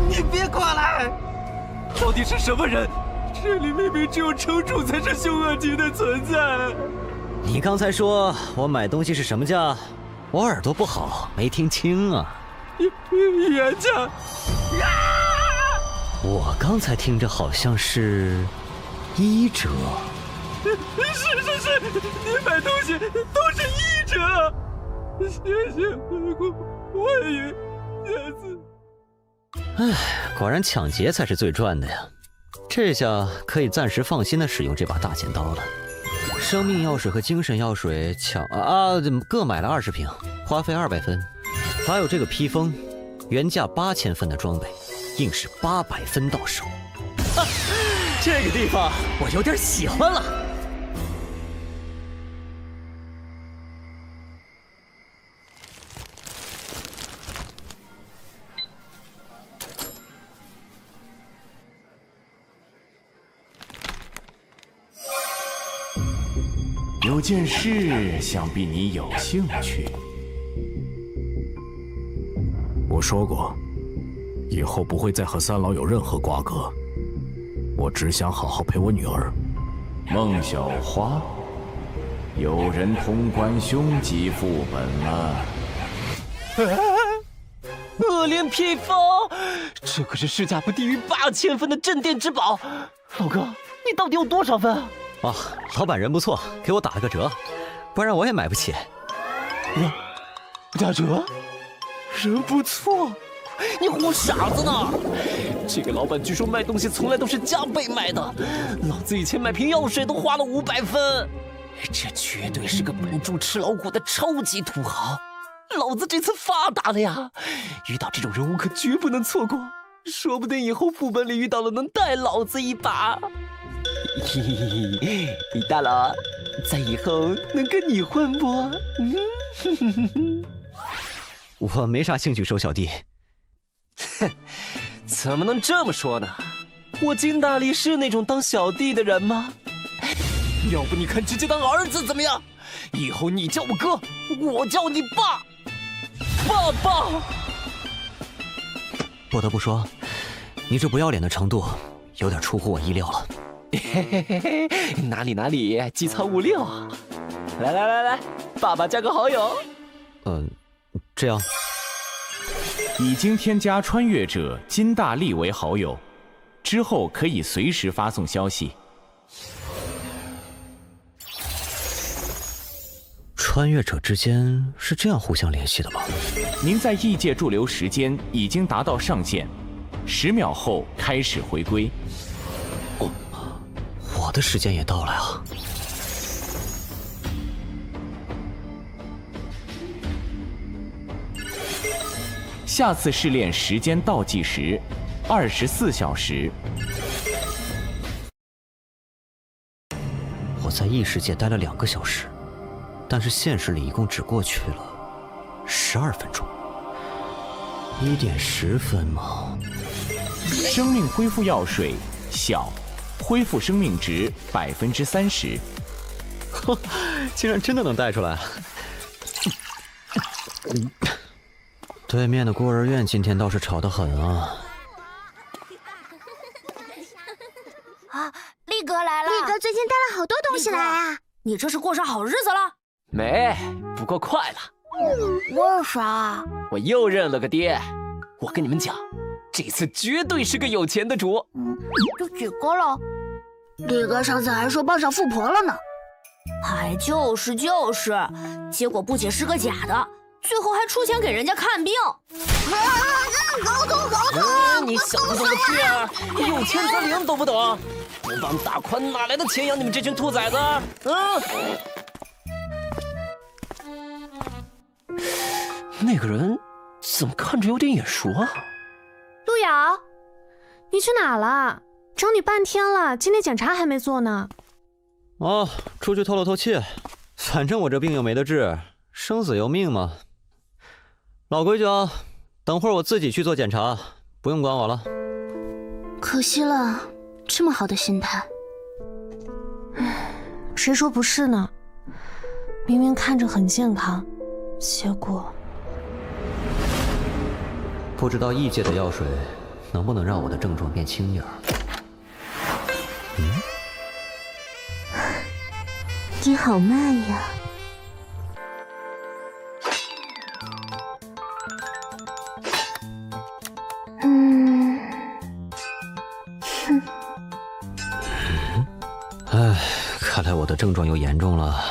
E: 你别过来！到底是什么人？这里明明只有城主才是凶恶级的存在。
D: 你刚才说我买东西是什么价？我耳朵不好，没听清啊。
E: 原价。
D: 我刚才听着好像是1折。
E: 是，你买东西都是1折。谢谢，欢迎下次。
D: 唉，果然抢劫才是最赚的呀！这下可以暂时放心的使用这把大剪刀了。生命药水和精神药水各买了20瓶，花费200分。还有这个披风，原价8000分的装备，硬是800分到手。
E: 这个地方我有点喜欢了。
A: 有件事，想必你有兴趣。
G: 我说过，以后不会再和3老有任何瓜葛。我只想好好陪我女儿。
A: 孟小花，有人通关凶吉副本了。
E: 恶莲披风，这可是市价不低于8000分的镇店之宝。老哥，你到底有多少分啊？
D: 哦，老板人不错，给我打了个折，不然我也买不起。
E: 打折？人不错，你唬傻子呢？这个老板据说卖东西从来都是加倍卖的，老子以前买瓶药水都花了500分，这绝对是个本住吃老虎的超级土豪。老子这次发达了呀！遇到这种人物可绝不能错过，说不定以后副本里遇到了能带老子一把。嘿嘿嘿，大佬，在以后能跟你混不？
D: 我没啥兴趣收小弟。
E: 哼，怎么能这么说呢？我金大力是那种当小弟的人吗？要不你看直接当儿子怎么样？以后你叫我哥，我叫你爸。爸爸，
D: 不得不说，你这不要脸的程度有点出乎我意料了。
E: 嘿嘿嘿，哪里，机操56啊！来，爸爸加个好友。
D: 这样。
A: 已经添加穿越者金大力为好友，之后可以随时发送消息。
D: 穿越者之间是这样互相联系的吗？
A: 您在异界驻留时间已经达到上限，10秒后开始回归。
D: 我的时间也到了呀。
A: 下次试炼时间倒计时24小时。
D: 我在异世界待了2个小时，但是现实里一共只过去了12分钟。1点10分吗？
A: 生命恢复药水小，恢复生命值30%。
D: 竟然真的能带出来！对面的孤儿院今天倒是吵得很啊！
L: 啊，力哥来了！
N: 力哥最近带了好多东西来啊！
L: 你这是过上好日子了？
E: 没，不过快了。
L: 为啥？
E: 我又认了个爹。我跟你们讲，这次绝对是个有钱的主。
L: 这几个了？
N: 力哥上次还说傍上富婆了呢。
L: 还就是，结果不仅是个假的，最后还出钱给人家看病。
N: 搞错！
E: 你小子怎么去啊？有钱则灵懂不懂？不帮大宽哪来的钱养你们这群兔崽子？那个人怎么看着有点眼熟啊？
O: 路遥，你去哪了？找你半天了，今天检查还没做呢。
D: 哦，出去透了透气，反正我这病又没得治，生死由命嘛。老规矩啊，等会儿我自己去做检查，不用管我了。
N: 可惜了，这么好的心态。
O: 谁说不是呢？明明看着很健康，结果……
D: 不知道异界的药水能不能让我的症状变轻点儿？
N: 你好慢呀。
D: 唉，看来我的症状又严重了。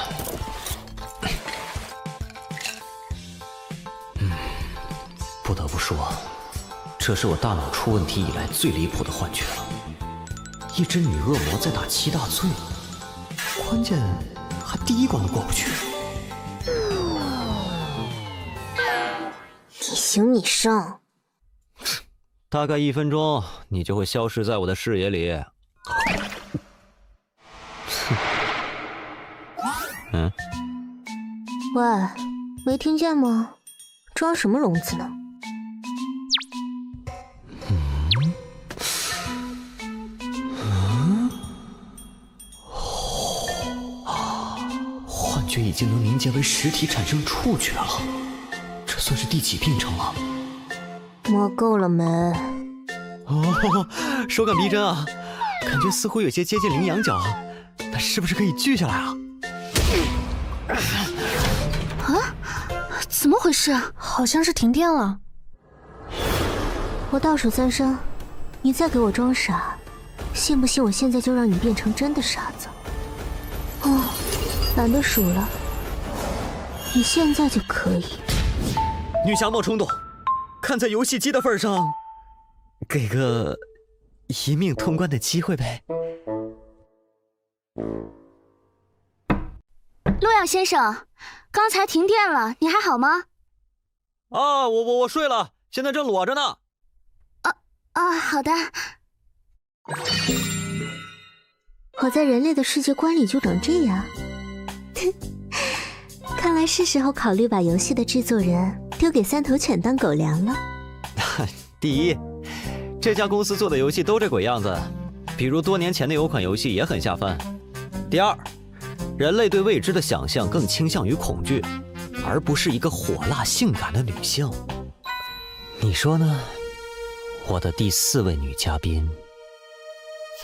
D: 不得不说，这是我大脑出问题以来最离谱的幻觉了。一只女恶魔在打7大罪，关键还第1关都过不去。
N: 你行你上。
D: 大概1分钟，你就会消失在我的视野里。
N: 喂，没听见吗？装什么聋子呢？
D: 幻觉已经能凝结为实体，产生触觉了。这算是第几病程了？
N: 摸够了没？
D: 哦，手感逼真啊，感觉似乎有些接近羚羊角，那是不是可以锯下来啊？
L: 啊？怎么回事？
O: 好像是停电了。
N: 我倒数3声，你再给我装傻，信不信我现在就让你变成真的傻子？哦，懒得数了，你现在就可以。
D: 女侠冒冲动，看在游戏机的份上，给个一命通关的机会呗。
L: 洛阳先生，刚才停电了，你还好吗？
D: 啊，我睡了，现在正裸着呢。
L: 好的。
N: 我在人类的世界观里就长这样。看来是时候考虑把游戏的制作人丢给3头犬当狗粮了。
D: 第一，这家公司做的游戏都这鬼样子，比如多年前的有款游戏也很下饭。第二，人类对未知的想象更倾向于恐惧，而不是一个火辣性感的女性。你说呢？我的第4位女嘉宾。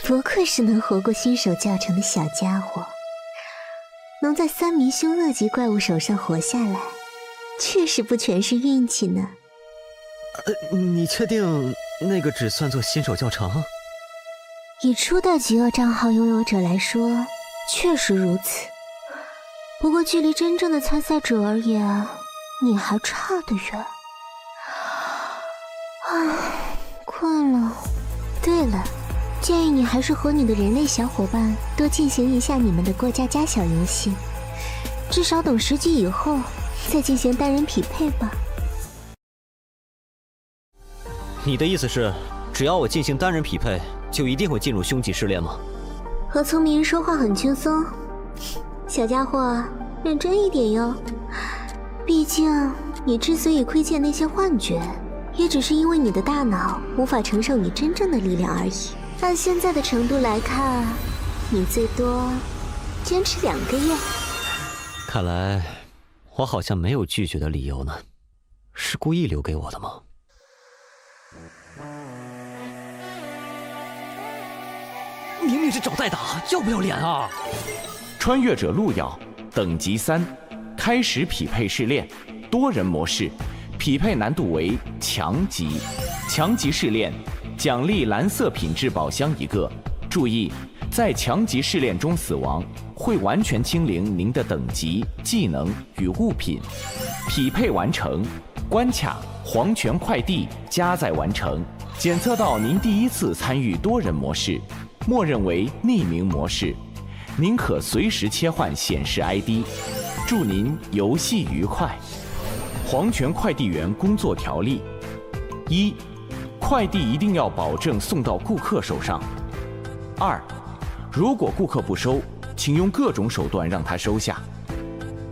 N: 不愧是能活过新手教程的小家伙，能在3名凶恶级怪物手上活下来，确实不全是运气呢。
D: 你确定那个只算作新手教程？
N: 以初代极恶账号拥有者来说，确实如此。不过距离真正的参赛者而言，你还差得远。唉，困了。对了，建议你还是和你的人类小伙伴多进行一下你们的过家家小游戏，至少等10级以后再进行单人匹配吧。
D: 你的意思是，只要我进行单人匹配，就一定会进入凶级试炼吗？
N: 和聪明人说话很轻松，小家伙，认真一点哟。毕竟你之所以窥见那些幻觉，也只是因为你的大脑无法承受你真正的力量而已。按现在的程度来看，你最多坚持2个月。
D: 看来我好像没有拒绝的理由呢，是故意留给我的吗？明明是找代打，要不要脸啊？
A: 穿越者路遥，等级3，开始匹配试炼，多人模式，匹配难度为强级。强级试炼，奖励蓝色品质宝箱1个。注意，在强级试炼中死亡，会完全清零您的等级、技能与物品。匹配完成，关卡黄泉快递加载完成。检测到您第1次参与多人模式，默认为匿名模式，您可随时切换显示 ID。祝您游戏愉快。黄泉快递员工作条例：1、快递一定要保证送到顾客手上。2、如果顾客不收，请用各种手段让他收下。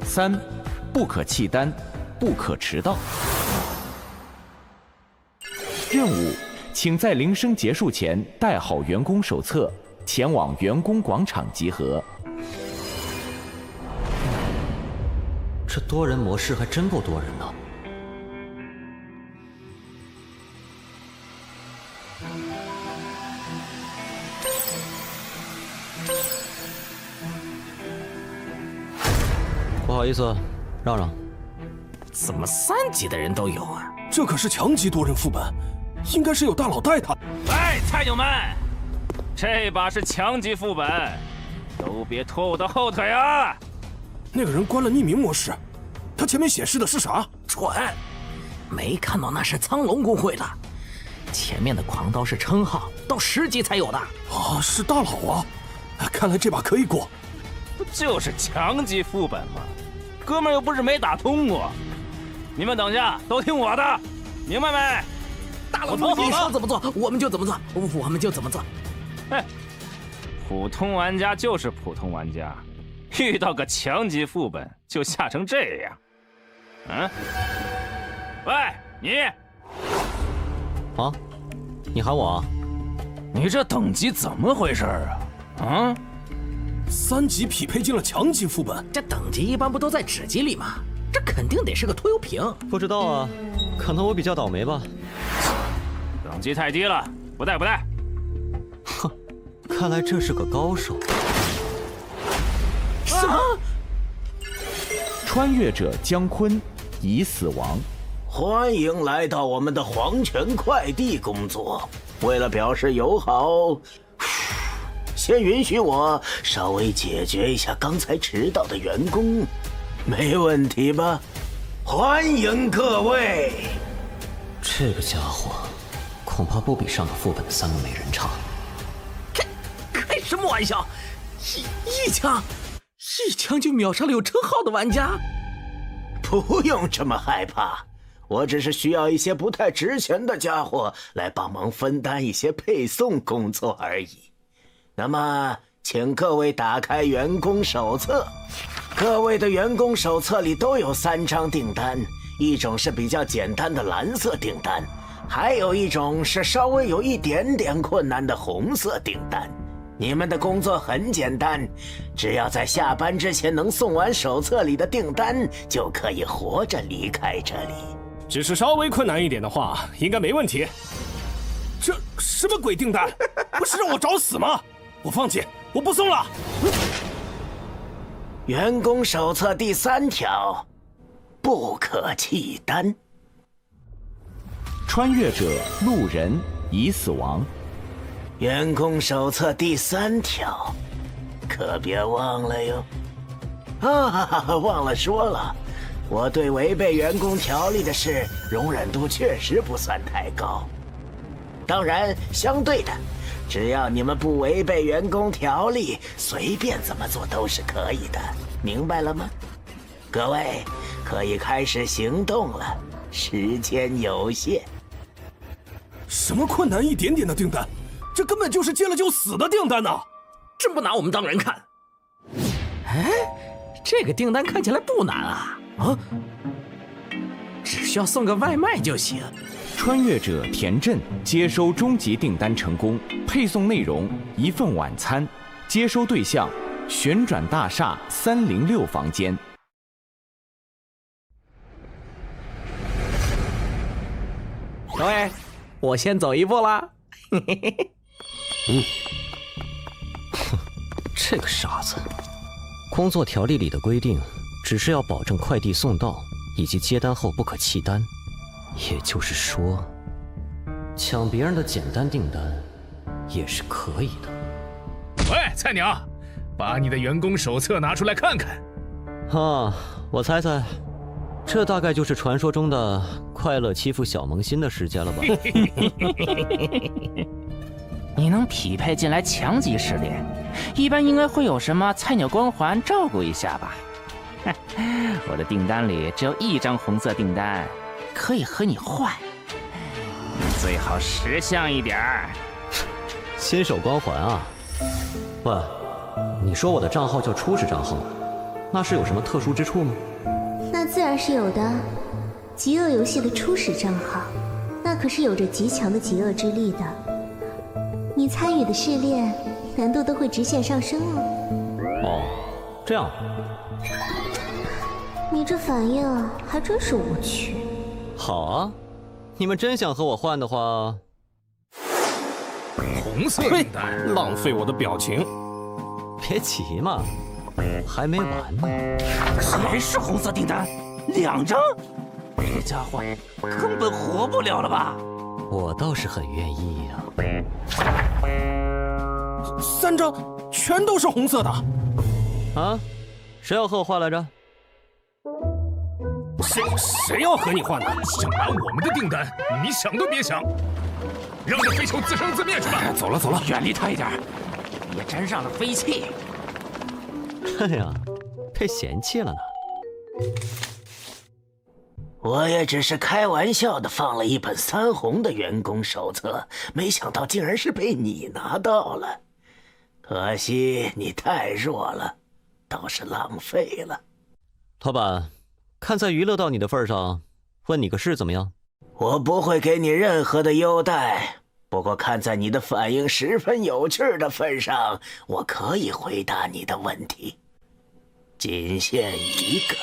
A: 3、不可弃单，不可迟到。任务，请在铃声结束前带好员工手册，前往员工广场集合。
D: 这多人模式还真够多人的。不好意思，让让。
M: 怎么3级的人都有啊？
G: 这可是强级多人副本，应该是有大佬带他。
M: 喂，菜鸟们，这把是强级副本，都别拖我的后腿啊！
G: 那个人关了匿名模式，他前面显示的是啥？
B: 蠢，没看到那是苍龙公会的，前面的狂刀是称号，到10级才有的。
G: 啊，是大佬啊！看来这把可以过。
M: 不就是强级副本吗？哥们儿又不是没打通过。你们等下都听我的，明白没？
B: 大佬，你说怎么做，我们就怎么做，我们就怎么做。
M: 嘿，普通玩家就是普通玩家，遇到个强级副本就吓成这样。嗯？喂，你！
D: 啊？你喊我啊？
M: 你这等级怎么回事啊？啊
G: ？3级匹配进了强级副本，
B: 这等级一般不都在纸集里吗？这肯定得是个拖油瓶。
D: 不知道啊，可能我比较倒霉吧。
M: 等级太低了，不带不带。
D: 哼，看来这是个高手。
B: 什么？
A: 穿越者姜昆已死亡。
B: 欢迎来到我们的黄泉快递工作。为了表示友好，先允许我稍微解决一下刚才迟到的员工，没问题吧？欢迎各位。
D: 这个家伙恐怕不比上个副本的3个美人差。
G: 开什么玩笑？一枪就秒杀了有称号的玩家？
B: 不用这么害怕，我只是需要一些不太值钱的家伙来帮忙分担一些配送工作而已。那么，请各位打开员工手册。各位的员工手册里都有3张订单，一种是比较简单的蓝色订单，还有一种是稍微有一点点困难的红色订单。你们的工作很简单，只要在下班之前能送完手册里的订单，就可以活着离开这里。
C: 只是稍微困难一点的话，应该没问题。这什么鬼订单？不是让我找死吗？我放弃，我不送了。
B: 员工手册第3条，不可弃单。
A: 穿越者路人已死亡。
B: 员工手册第3条，可别忘了哟。忘了说了，我对违背员工条例的事容忍度确实不算太高。当然，相对的，只要你们不违背员工条例，随便怎么做都是可以的，明白了吗？各位可以开始行动了，时间有限。
C: 什么困难一点点的订单？这根本就是接了就死的订单呐！
G: 真不拿我们当人看。哎，这个订单看起来不难啊！只需要送个外卖就行。
A: 穿越者田震接收终极订单成功，配送内容1份晚餐，接收对象旋转大厦306房间。
G: 各位，我先走一步啦。
D: 这个傻子。工作条例里的规定只是要保证快递送到以及接单后不可弃单，也就是说，抢别人的简单订单也是可以的。
F: 喂，菜鸟，把你的员工手册拿出来看看。
D: 我猜猜，这大概就是传说中的快乐欺负小萌新的时间了吧？
P: 你能匹配进来强级试炼，一般应该会有什么菜鸟光环照顾一下吧？我的订单里只有1张红色订单，可以和你换。你最好识相一点儿。
D: 新手光环啊？喂，你说我的账号叫初始账号，那是有什么特殊之处吗？
N: 那自然是有的。极恶游戏的初始账号，那可是有着极强的极恶之力的。你参与的试炼难度都会直线上升哦。
D: 这样。
N: 你这反应还真是无趣。
D: 好啊，你们真想和我换的话，
F: 红色订单，
C: 浪费我的表情。
D: 别急嘛，还没完呢。
P: 全是红色订单，2张，这家伙根本活不了了吧？
D: 我倒是很愿意呀。
C: 3张全都是红色的。
D: 谁要和我换来着？
C: 谁要和你换呢？
F: 想拿我们的订单，你想都别想！让这飞球自生自灭去吧！
C: 走了，
P: 远离他一点，别沾上了飞气。
D: 哎呀，被嫌弃了呢。
B: 我也只是开玩笑的放了一本3红的员工手册，没想到竟然是被你拿到了。可惜你太弱了，倒是浪费了。
D: 老板，看在娱乐到你的份上，问你个事怎么样？
B: 我不会给你任何的优待，不过看在你的反应十分有趣的份上，我可以回答你的问题。仅限1个。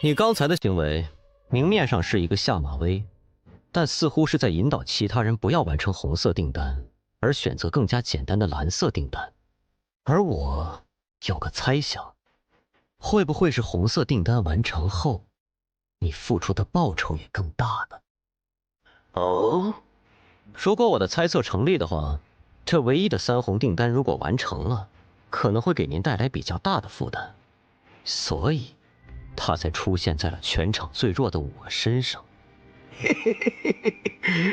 D: 你刚才的行为明面上是一个下马威，但似乎是在引导其他人不要完成红色订单，而选择更加简单的蓝色订单。而我有个猜想，会不会是红色订单完成后，你付出的报酬也更大呢？
B: 哦，
D: 如果我的猜测成立的话，这唯一的3红订单如果完成了，可能会给您带来比较大的负担，所以它才出现在了全场最弱的我身上。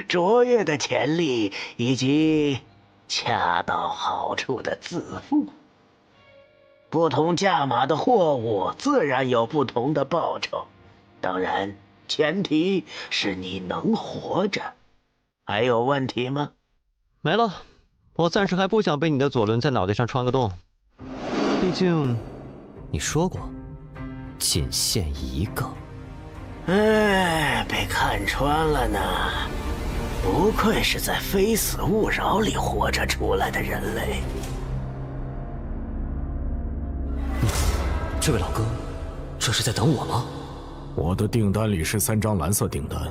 B: 卓越的潜力以及恰到好处的自负。不同价码的货物自然有不同的报酬，当然前提是你能活着。还有问题吗？
D: 没了，我暂时还不想被你的左轮在脑袋上穿个洞，毕竟你说过仅限1个。
B: 哎，被看穿了呢。不愧是在非死勿扰里活着出来的人类。
D: 这位老哥，这是在等我吗？
A: 我的订单里是3张蓝色订单，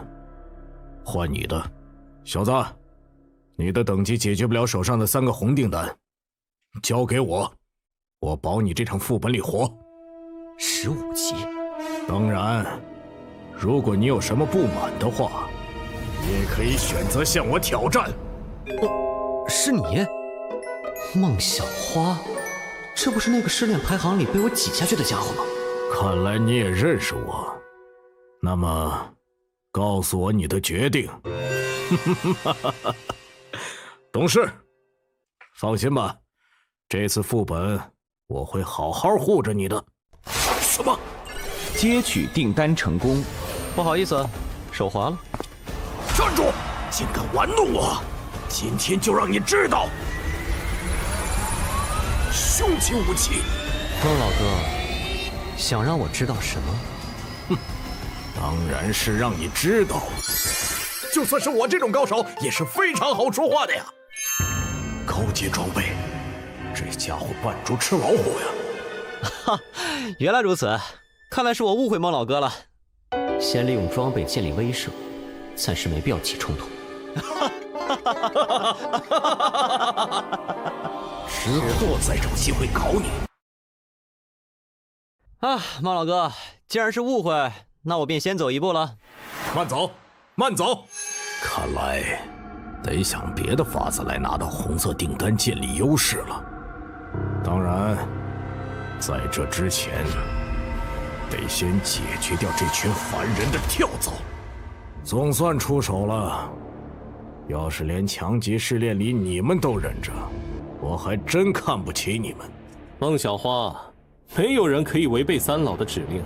A: 换你的，小子，你的等级解决不了手上的3个红订单，交给我，我保你这场副本里活。
D: 15级。
A: 当然，如果你有什么不满的话，也可以选择向我挑战。
D: 是你，孟小花，这不是那个失恋排行里被我挤下去的家伙吗？
A: 看来你也认识我，那么，告诉我你的决定。懂事，放心吧，这次副本我会好好护着你的。什么？
Q: 接取订单成功。
D: 不好意思，手滑了。
A: 站住！竟敢玩弄我！今天就让你知道，凶器武器。
D: 孟老哥，想让我知道什么？
A: 哼，当然是让你知道，就算是我这种高手，也是非常好说话的呀。高阶装备，这家伙扮猪吃老虎呀！
D: 哈，原来如此，看来是我误会孟老哥了。先利用装备建立威慑，暂时没必要起冲突。
A: 之后再找机会搞你。
D: 啊，孟老哥，既然是误会，那我便先走一步了。
A: 慢走，慢走。看来得想别的法子来拿到红色订单，建立优势了。当然，在这之前，得先解决掉这群烦人的跳蚤。总算出手了。要是连强级试炼里你们都忍着，我还真看不起你们。
C: 孟小花，没有人可以违背三老的指令，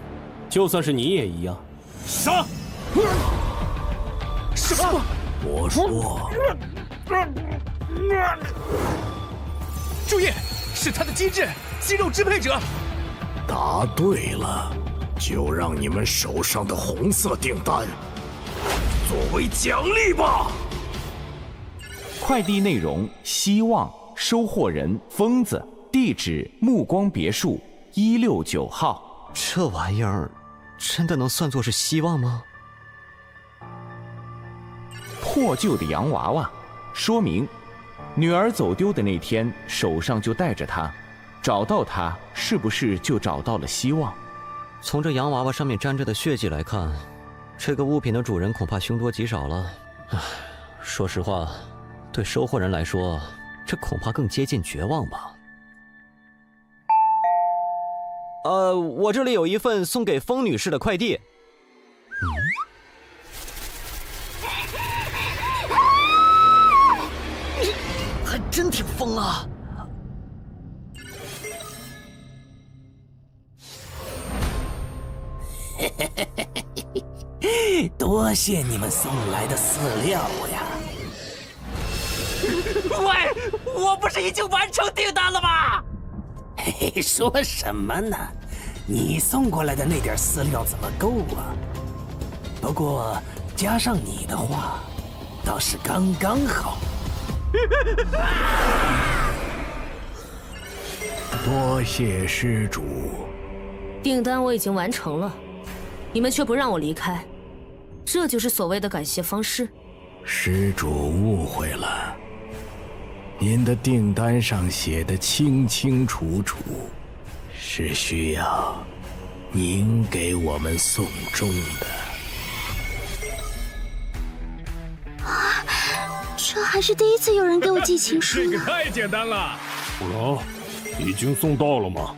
C: 就算是你也一样。
A: 杀！什么？我说，
F: 注意，是他的机制，肌肉支配者。
A: 答对了，就让你们手上的红色订单作为奖励吧。
Q: 快递内容：希望，收货人疯子，地址目光别墅169号。
D: 这玩意儿真的能算作是希望吗？
Q: 破旧的洋娃娃，说明女儿走丢的那天手上就带着它，找到它是不是就找到了希望？
D: 从这洋娃娃上面沾着的血迹来看，这个物品的主人恐怕凶多吉少了。唉，说实话，对收货人来说，这恐怕更接近绝望吧。我这里有一份送给风女士的快递。还真挺疯啊！
G: 多谢你们送来的饲料呀！
K: 喂，我不是已经完成订单了吗？
G: 嘿嘿，说什么呢？你送过来的那点饲料怎么够啊？不过加上你的话，倒是刚刚好。
A: 多谢施主。
O: 订单我已经完成了，你们却不让我离开，这就是所谓的感谢方式。
A: 施主误会了，您的订单上写的清清楚楚，是需要
G: 您给我们送终的。
N: 啊，这还是第一次有人给我寄情书呢。
F: 这个太简单了。
C: 哦，已经送到了吗？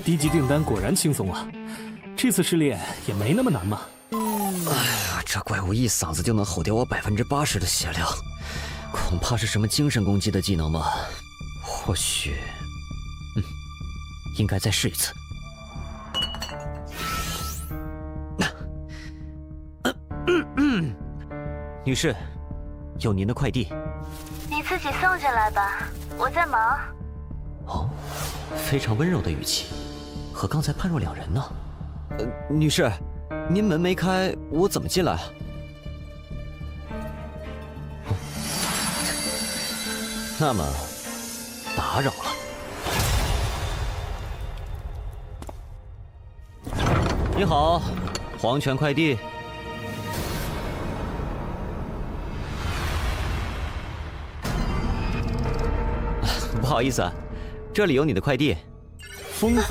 C: 低级订单果然轻松啊，这次试炼也没那么难嘛。
D: 哎呀，这怪物一嗓子就能吼掉我80%的血量，恐怕是什么精神攻击的技能吧？或许，应该再试一次。女士，有您的快递。
N: 你自己送进来吧，我在忙。
D: 哦，非常温柔的语气，和刚才判若两人呢。女士，您门没开，我怎么进来啊？那么，打扰了。你好，黄泉快递。不好意思啊，这里有你的快递。
A: 疯子，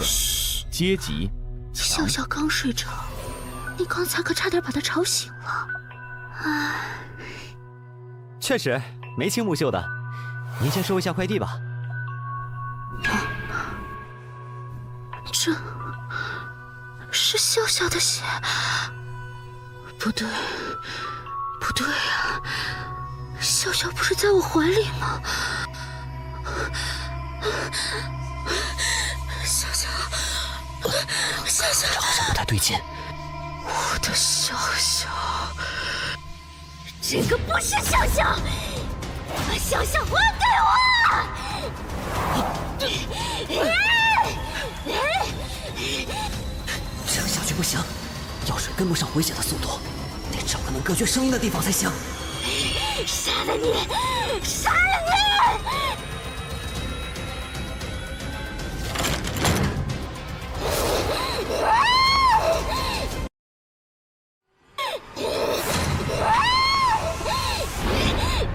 A: 阶级。
N: 笑笑刚睡着，你刚才可差点把他吵醒了。唉，
D: 确实眉清目秀的，您先收一下快递吧。
N: 这是笑笑的血？不对，不对呀，笑笑不是在我怀里吗？笑笑，笑笑，
D: 这好像不太对劲。
N: 我的笑笑，这个不是笑笑，把笑笑还给我！
D: 这样下去不行，药水跟不上回血的速度，得找个能隔绝声音的地方才行。
N: 杀了你！杀了你！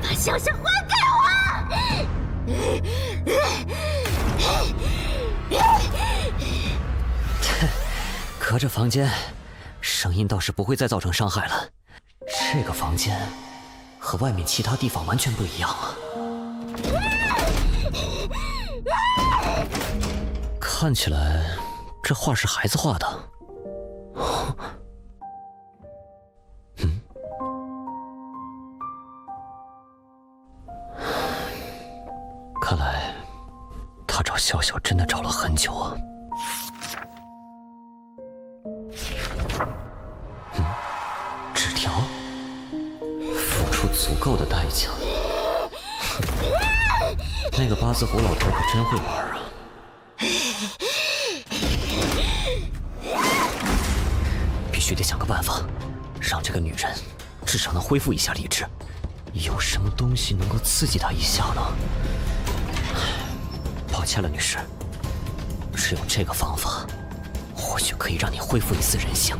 N: 把笑笑还给我！
D: 隔着房间，声音倒是不会再造成伤害了。这个房间和外面其他地方完全不一样啊！看起来这画是孩子画的。看来他找笑笑真的找了很久啊。纸条，付出足够的代价。那个八字胡老头可真会玩啊！必须得想个办法，让这个女人至少能恢复一下理智。有什么东西能够刺激她一下呢？抱歉了，女士，只有这个方法，或许可以让你恢复一丝人性。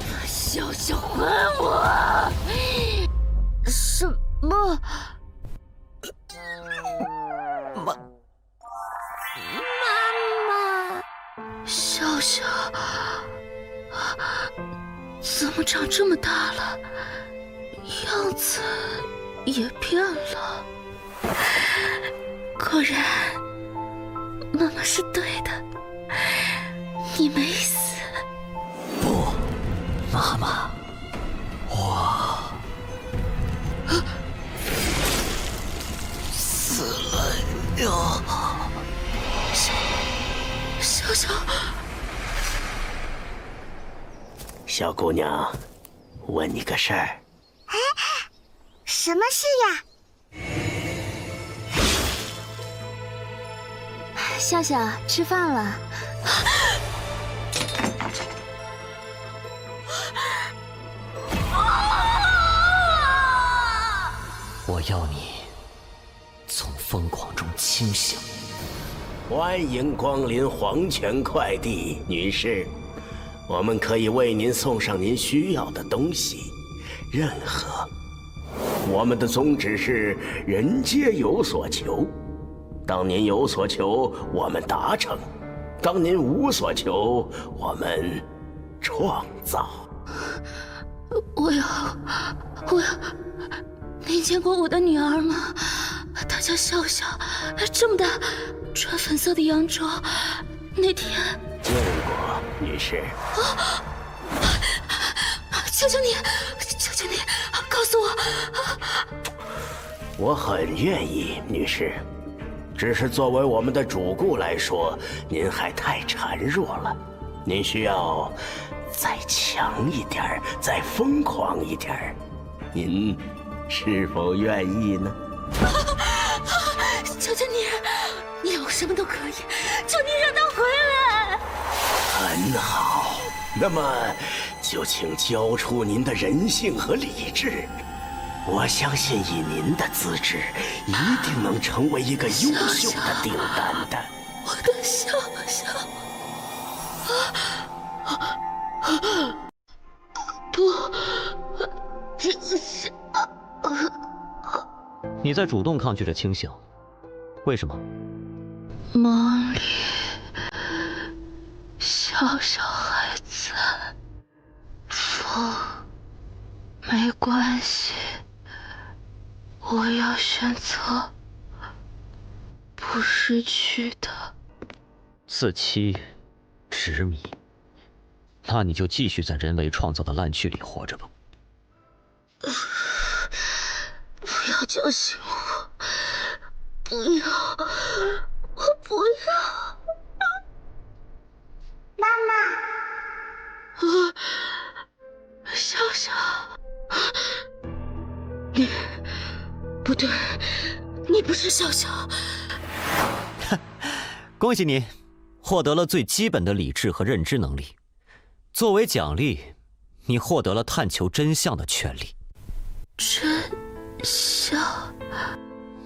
N: 把笑笑还我！什么？妈妈，笑笑怎么长这么大了？样子也变了。果然，妈妈是对的，你没死。
D: 不，妈妈，我死了呀！
N: 笑笑，
B: 小姑娘，问你个事儿。
N: 什么事呀？笑笑，吃饭了。
D: 我要你从疯狂中清醒。
B: 欢迎光临黄泉快递，女士，我们可以为您送上您需要的东西，任何。我们的宗旨是人皆有所求，当您有所求，我们达成；当您无所求，我们创造。
L: 我要，您见过我的女儿吗？她叫笑笑，这么大，穿粉色的洋装。那天
B: 见过，女士。
L: 求求你，告诉我。
B: 我很愿意，女士。只是作为我们的主顾来说，您还太孱弱了，您需要再强一点，再疯狂一点。您是否愿意呢？
L: 求求你要我什么都可以，求你让他回来。
B: 很好，那么就请交出您的人性和理智。我相信以您的资质，一定能成为一个优秀的订单的。
L: 我的笑笑，不，这是
D: 你在主动抗拒着清醒，为什么？
L: 梦里，笑笑还在。风，没关系。我要选择不失去的。
D: 自欺、执迷，那你就继续在人为创造的烂剧里活着吧。
L: 不要叫醒我！不要！我不要！
N: 妈
L: 妈！笑笑，你不对，你不是笑笑。
D: 恭喜你，获得了最基本的理智和认知能力。作为奖励，你获得了探求真相的权利。
L: 真相？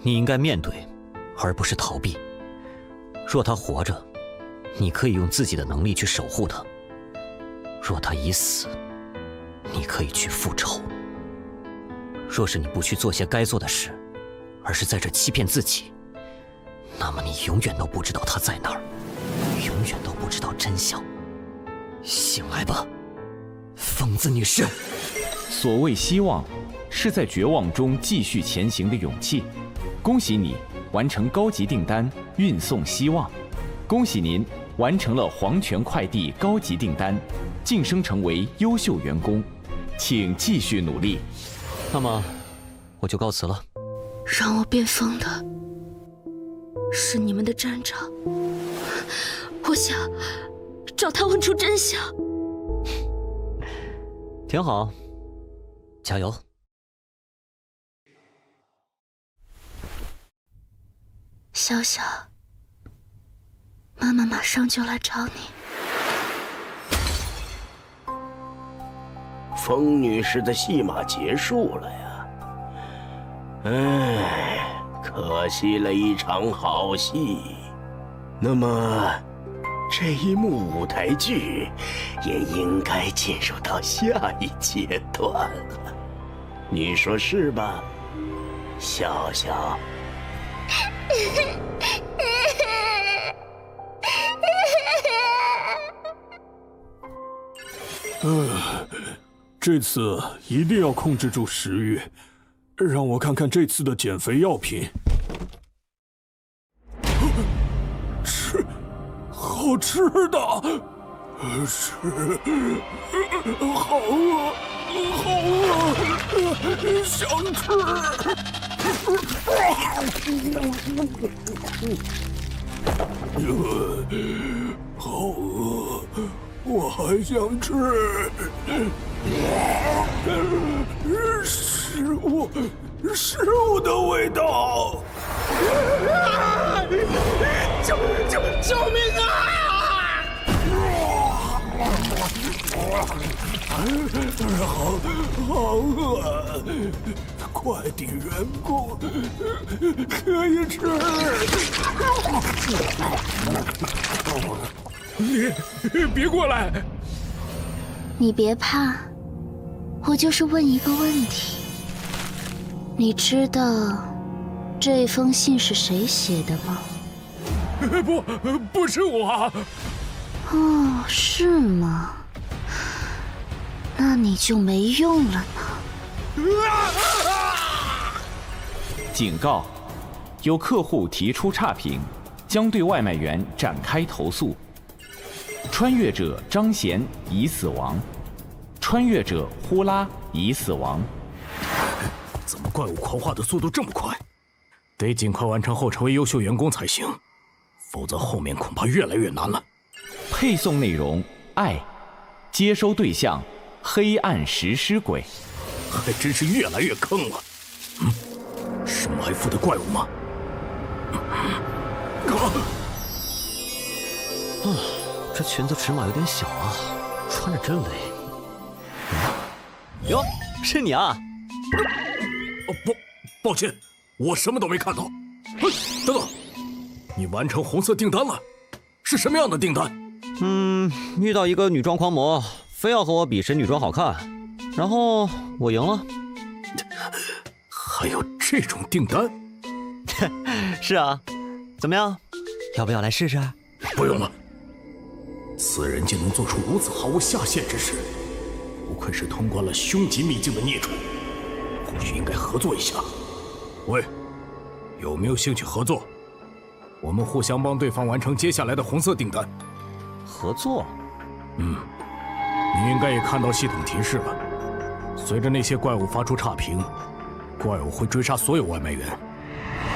D: 你应该面对，而不是逃避。若他活着，你可以用自己的能力去守护他；若他已死，你可以去复仇。若是你不去做些该做的事，而是在这欺骗自己，那么你永远都不知道他在哪儿，永远都不知道真相。醒来吧，疯子女士。
Q: 所谓希望，是在绝望中继续前行的勇气。恭喜你完成高级订单，运送希望。恭喜您完成了黄泉快递高级订单，晋升成为优秀员工，请继续努力。
D: 那么，我就告辞了。
L: 让我变疯的是你们的站长，我想找他问出真相。
D: 挺好，加油。
L: 笑笑，妈妈马上就来找你。
B: 风女士的戏码结束了呀，唉，可惜了一场好戏。那么，这一幕舞台剧也应该进入到下一阶段了，你说是吧，笑笑？
C: 这次一定要控制住食欲，让我看看这次的减肥药品。吃，好吃的，吃，好饿，好饿，想吃。好饿，我还想吃。食物的味道！救命啊！好饿！快递员工可以吃。
F: 你别过来！
L: 你别怕，我就是问一个问题。你知道这封信是谁写的吗？
F: 不是我。
L: 哦，是吗？那你就没用了呢。
Q: 警告：有客户提出差评，将对外卖员展开投诉。穿越者张贤已死亡，穿越者呼啦已死亡。
A: 怎么怪物狂化的速度这么快？得尽快完成后成为优秀员工才行，否则后面恐怕越来越难了。
Q: 配送内容：爱，接收对象：黑暗食尸鬼。
A: 还真是越来越坑了。是埋伏的怪物吗？
D: 这裙子尺码有点小啊，穿着真累。哟，是你啊！
A: 抱歉，我什么都没看到。等等，你完成红色订单了？是什么样的订单？
D: 遇到一个女装狂魔，非要和我比谁女装好看，然后我赢了。
A: 还有这种订单？
D: 是啊，怎么样？要不要来试试？
A: 不用了。此人竟能做出如此毫无下限之事，不愧是通关了凶极秘境的孽畜，或许应该合作一下。喂，有没有兴趣合作？我们互相帮对方完成接下来的红色订单。
D: 合作？
A: 你应该也看到系统提示了。随着那些怪物发出差评，怪物会追杀所有外卖员，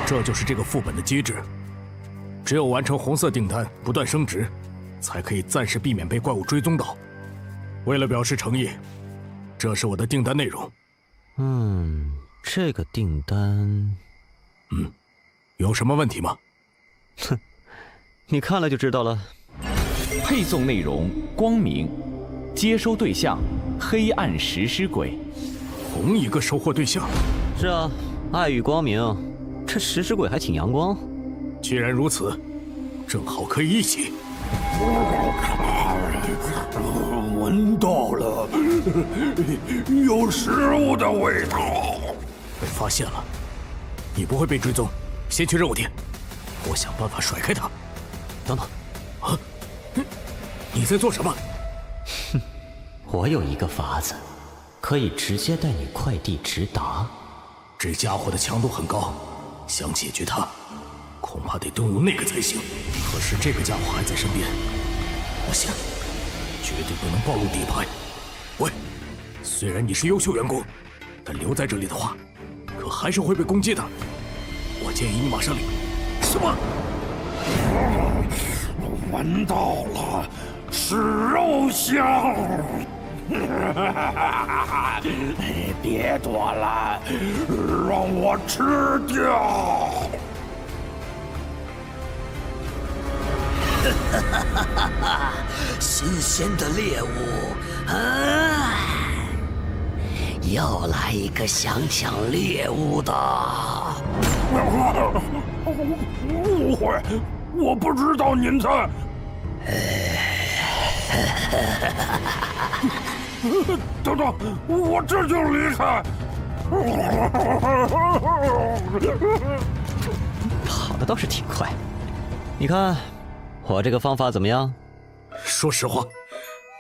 A: 这就是这个副本的机制。只有完成红色订单，不断升值，才可以暂时避免被怪物追踪到。为了表示诚意，这是我的订单内容。
D: 这个订单，
A: 有什么问题吗？
D: 哼，你看了就知道了。
Q: 配送内容：光明，接收对象：黑暗食尸鬼。
A: 同一个收获对象？
D: 是啊，爱与光明，这食尸鬼还挺阳光。
A: 既然如此，正好可以一起。
R: 闻到了，有食物的味道。
A: 被发现了，你不会被追踪。先去任务点，我想办法甩开他。
D: 等等，
A: 你在做什么？
D: 我有一个法子，可以直接带你快递直达。
A: 这家伙的强度很高，想解决他，恐怕得动用那个才行。可是这个家伙还在身边，不行，绝对不能暴露底牌。喂，虽然你是优秀员工，但留在这里的话，可还是会被攻击的。我建议你马上离。什么？
R: 闻到了，是肉香。别躲了，让我吃掉。
H: 新鲜的猎物啊！又来一个想抢猎物的。
R: 误会，我不知道您在。等等，我这就离开。
D: 跑的倒是挺快，你看我这个方法怎么样？
A: 说实话，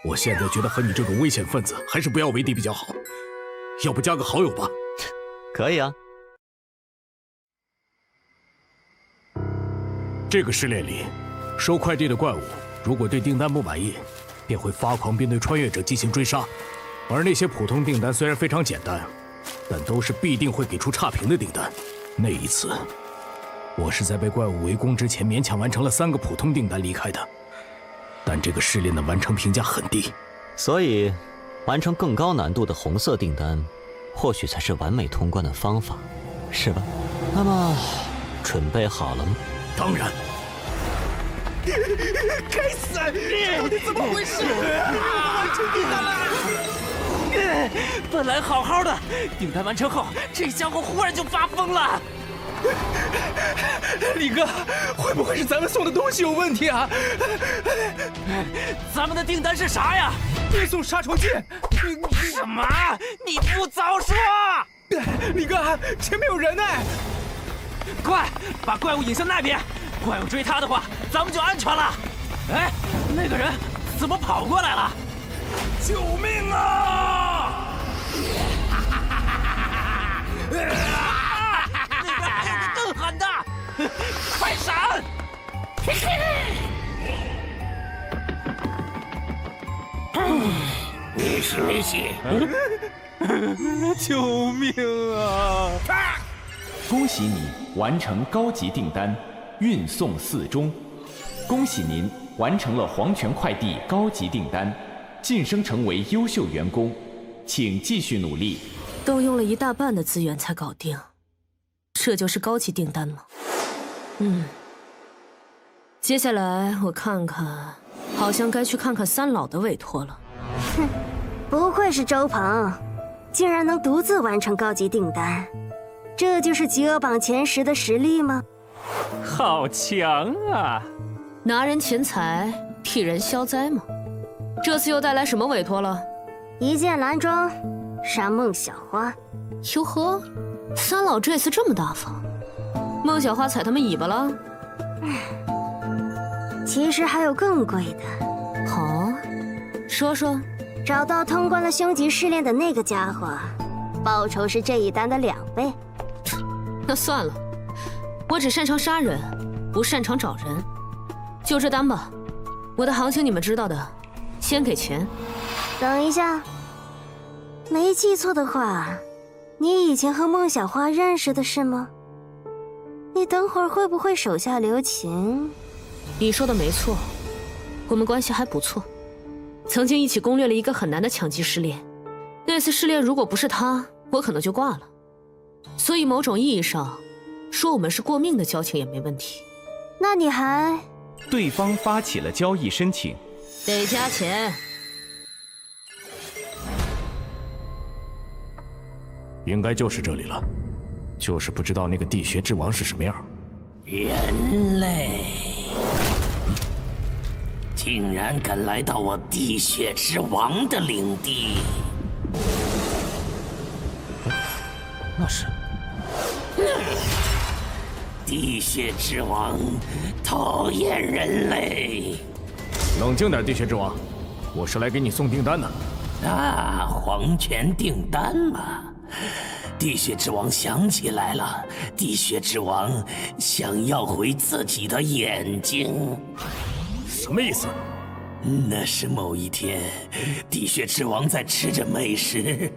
A: 我现在觉得和你这种危险分子还是不要为敌比较好。要不加个好友吧？
D: 可以啊。
A: 这个试炼里，收快递的怪物如果对订单不满意，便会发狂并对穿越者进行追杀。而那些普通订单虽然非常简单，但都是必定会给出差评的订单。那一次，我是在被怪物围攻之前勉强完成了3个普通订单离开的。但这个试炼的完成评价很低，
D: 所以完成更高难度的红色订单，或许才是完美通关的方法，是吧？那么，准备好了吗？
A: 当然。
R: 该死！到底怎么回事？完成订单了！
P: 本来好好的，订单完成后，这家伙忽然就发疯了。
F: 李哥，会不会是咱们送的东西有问题啊？
P: 咱们的订单是啥呀？
F: 运送杀虫剂。
P: 什么？你不早说！
F: 李哥，前面有人呢。
E: 快把怪物引向那边！怪物追他的话，咱们就安全了。哎，那个人怎么跑过来了？
R: 救命啊！
E: 那边还有个更狠的，快闪！
R: 你是谁？
Q: 救命啊！恭喜你完成高级订单，运送4中。恭喜您完成了黄泉快递高级订单，晋升成为优秀员工，请继续努力。
O: 动用了1大半的资源才搞定，这就是高级订单吗？接下来我看看，好像该去看看三老的委托了。
N: 哼，不愧是周鹏，竟然能独自完成高级订单，这就是极恶榜前10的实力吗？
M: 好强啊！
O: 拿人钱财，替人消灾吗？这次又带来什么委托了？
N: 一剑蓝庄，杀孟小花。
O: 哟呵，三老这次这么大方，孟小花踩他们尾巴了？
N: 其实还有更贵的。
O: 好，说说。
N: 找到通关了凶级试炼的那个家伙，报酬是这一单的2倍。
O: 那算了，我只擅长杀人，不擅长找人。就这单吧，我的行情你们知道的，先给钱。
N: 等一下，没记错的话，你以前和孟小花认识的是吗？你等会儿会不会手下留情？
O: 你说的没错，我们关系还不错。曾经一起攻略了一个很难的强级试炼，那次试炼如果不是他，我可能就挂了。所以某种意义上，说我们是过命的交情也没问题。
N: 那你还……
Q: 对方发起了交易申请，
O: 得加钱。
C: 应该就是这里了，就是不知道那个地穴之王是什么样。
G: 人类。竟然敢来到我地穴之王的领地！
C: 那是
G: 地穴之王讨厌人类。
C: 冷静点，地穴之王，我是来给你送订单的。
G: 啊，黄泉订单嘛！地穴之王想起来了，地穴之王想要回自己的眼睛。
C: 什么意思？
G: 那是某一天，地穴之王在吃着美食，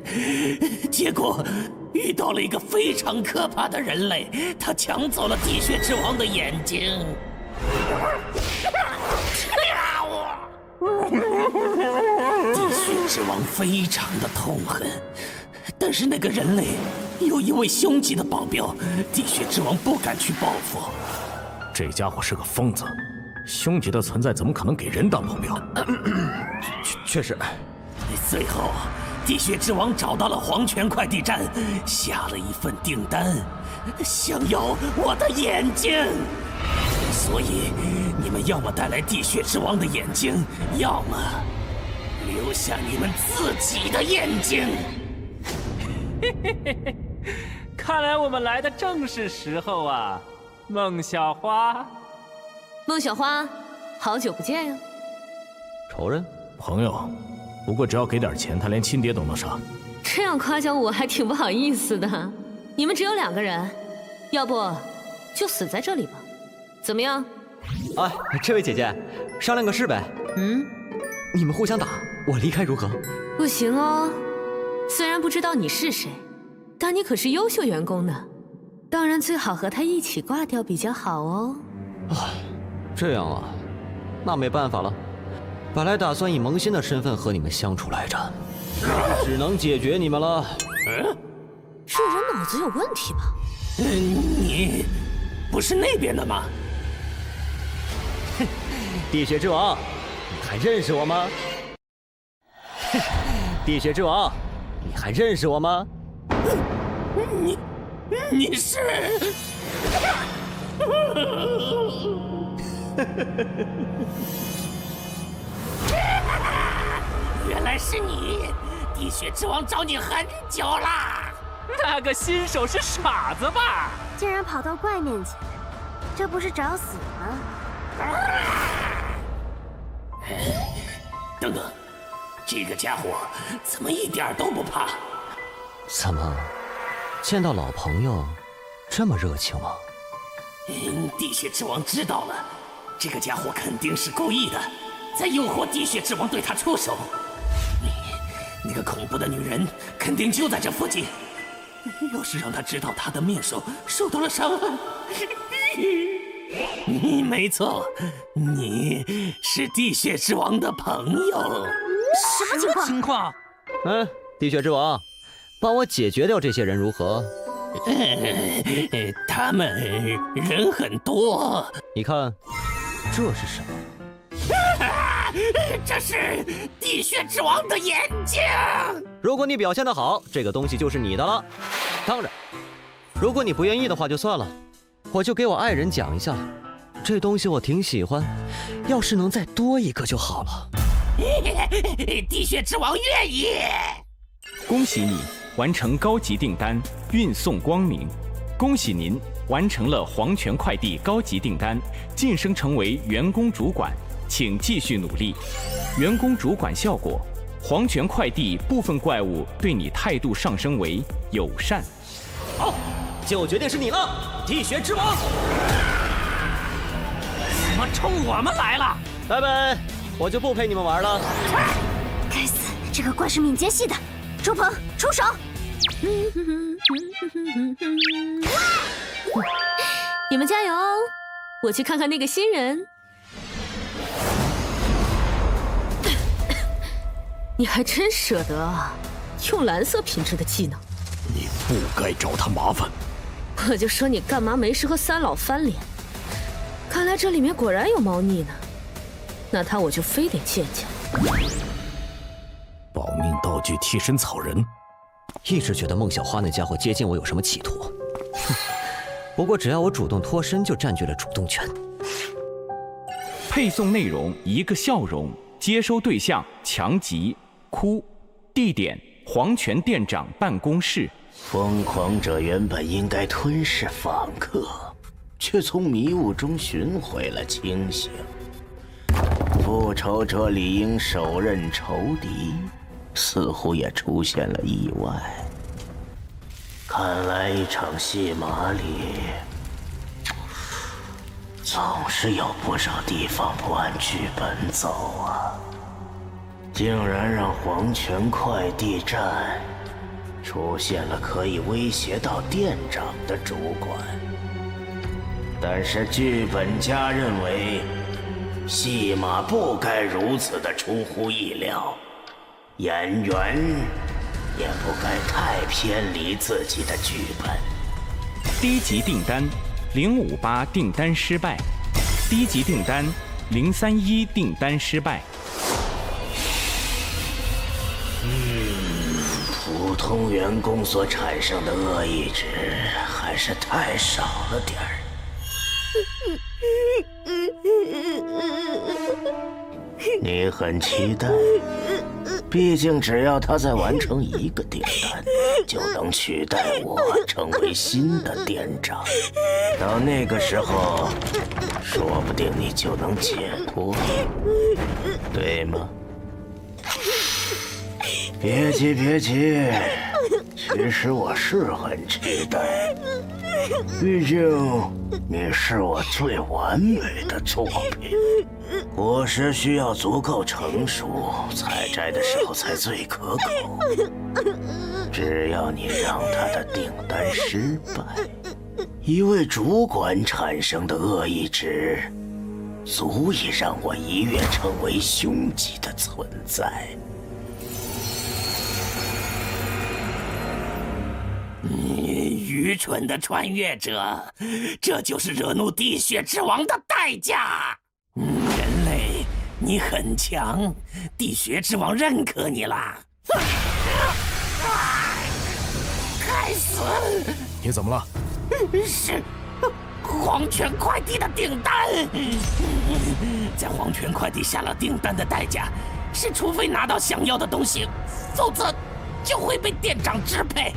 G: 结果遇到了一个非常可怕的人类，他抢走了地穴之王的眼睛。地穴之王非常的痛恨，但是那个人类有一位凶级的保镖，地穴之王不敢去报复。
C: 这家伙是个疯子。凶级的存在怎么可能给人当保镖？确实。
G: 最后，地穴之王找到了黄泉快递站，下了一份订单，想要我的眼睛。所以，你们要么带来地穴之王的眼睛，要么留下你们自己的眼睛。
M: 嘿嘿嘿嘿，看来我们来的正是时候啊，孟小花。
O: 孟小花，好久不见呀！
D: 仇人、
C: 朋友，不过只要给点钱，他连亲爹都能杀。
O: 这样夸奖我还挺不好意思的。你们只有2个人，要不就死在这里吧？怎么样？
D: 哎，这位姐姐，商量个事呗。你们互相打，我离开如何？
O: 不行哦。虽然不知道你是谁，但你可是优秀员工呢。当然最好和他一起挂掉比较好哦。
D: 这样啊，那没办法了。本来打算以萌新的身份和你们相处来着，只能解决你们了。
O: 这人脑子有问题吧？
G: 你不是那边的吗？
D: 地穴之王，你还认识我吗？地穴之王，你还认识我吗？
G: 你是？原来是你！地穴之王找你很久啦。
M: 那个新手是傻子吧？
N: 竟然跑到怪面前，这不是找死吗？
G: 等等，这个家伙怎么一点都不怕？
D: 怎么，见到老朋友这么热情吗？
G: 地血之王知道了，这个家伙肯定是故意的，在诱惑地血之王对他出手。那个恐怖的女人肯定就在这附近，要是让他知道他的面首受到了伤害，没错，你是地血之王的朋友。
N: 什么情况？
D: 地血之王，帮我解决掉这些人如何？
G: 他们人很多。
D: 你看，这是什么？
G: 这是地血之王的眼睛。
D: 如果你表现得好，这个东西就是你的了。当然，如果你不愿意的话就算了，我就给我爱人讲一下，这东西我挺喜欢，要是能再多一个就好了。
G: 地血之王愿意。
Q: 恭喜你完成高级订单，运送光明。恭喜您完成了黄泉快递高级订单，晋升成为员工主管，请继续努力。员工主管效果：黄泉快递部分怪物对你态度上升为友善。
D: 好，就决定是你了，地血之王。
G: 怎么冲我们来了？
D: 拜拜，我就不陪你们玩了。
N: 该死，这个怪是敏捷系的，周鹏出手！
O: 你们加油，我去看看那个新人。你还真舍得啊，用蓝色品质的技能。
R: 你不该找他麻烦。
O: 我就说你干嘛没事和三老翻脸？看来这里面果然有猫腻呢。那他我就非得见见。
R: 保命道具替身草人。
D: 一直觉得孟小花那家伙接近我有什么企图，不过只要我主动脱身，就占据了主动权。
Q: 配送内容：一个笑容，接收对象：强吉、哭，地点：黄泉店长办公室。
B: 疯狂者原本应该吞噬访客，却从迷雾中寻回了清醒。复仇者理应手刃仇敌，似乎也出现了意外。看来一场戏码里，总是有不少地方不按剧本走啊！竟然让黄泉快递站出现了可以威胁到店长的主管，但是剧本家认为戏码不该如此的出乎意料，演员也不该太偏离自己的剧本。
Q: 低级订单058订单失败，低级订单031订单失败。
B: 普通员工所产生的恶意值还是太少了点儿。你很期待，毕竟只要他再完成一个订单，就能取代我成为新的店长。到那个时候，说不定你就能解脱，对吗？别急，别急，其实我是很期待，毕竟你是我最完美的作品。果实需要足够成熟，采摘的时候才最可口。只要你让他的订单失败，一位主管产生的恶意值，足以让我一跃成为凶级的存在。
G: 愚蠢的穿越者，这就是惹怒地血之王的代价。人类，你很强，地血之王认可你啦。该死！
F: 你怎么了？
G: 是黄泉快递的订单。在黄泉快递下了订单的代价是，除非拿到想要的东西，否则就会被店长支配。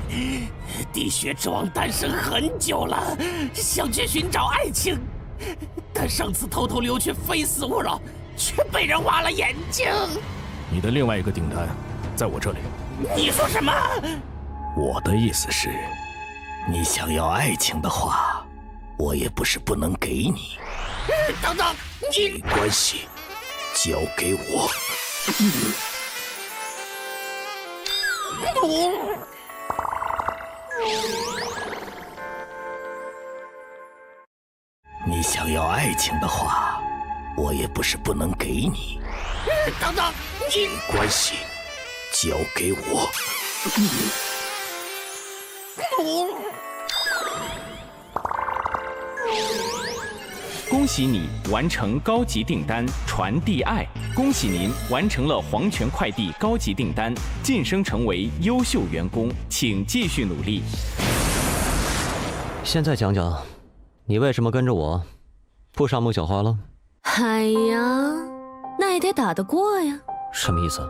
G: 地穴之王诞生很久了，想去寻找爱情，但上次偷偷溜去非死勿扰，却被人挖了眼睛。
C: 你的另外一个订单，在我这里。
G: 你说什么？我的意思是，你想要爱情的话，我也不是不能给你。等等，你没关系，交给我。你想要爱情的话，我也不是不能给你。等等，你没关系，交给我。
Q: 恭喜你完成高级订单传递爱！恭喜您完成了黄泉快递高级订单，晋升成为优秀员工，请继续努力。
D: 现在讲讲，你为什么跟着我，不上孟小花了？
O: 哎呀，那也得打得过呀。
D: 什么意思？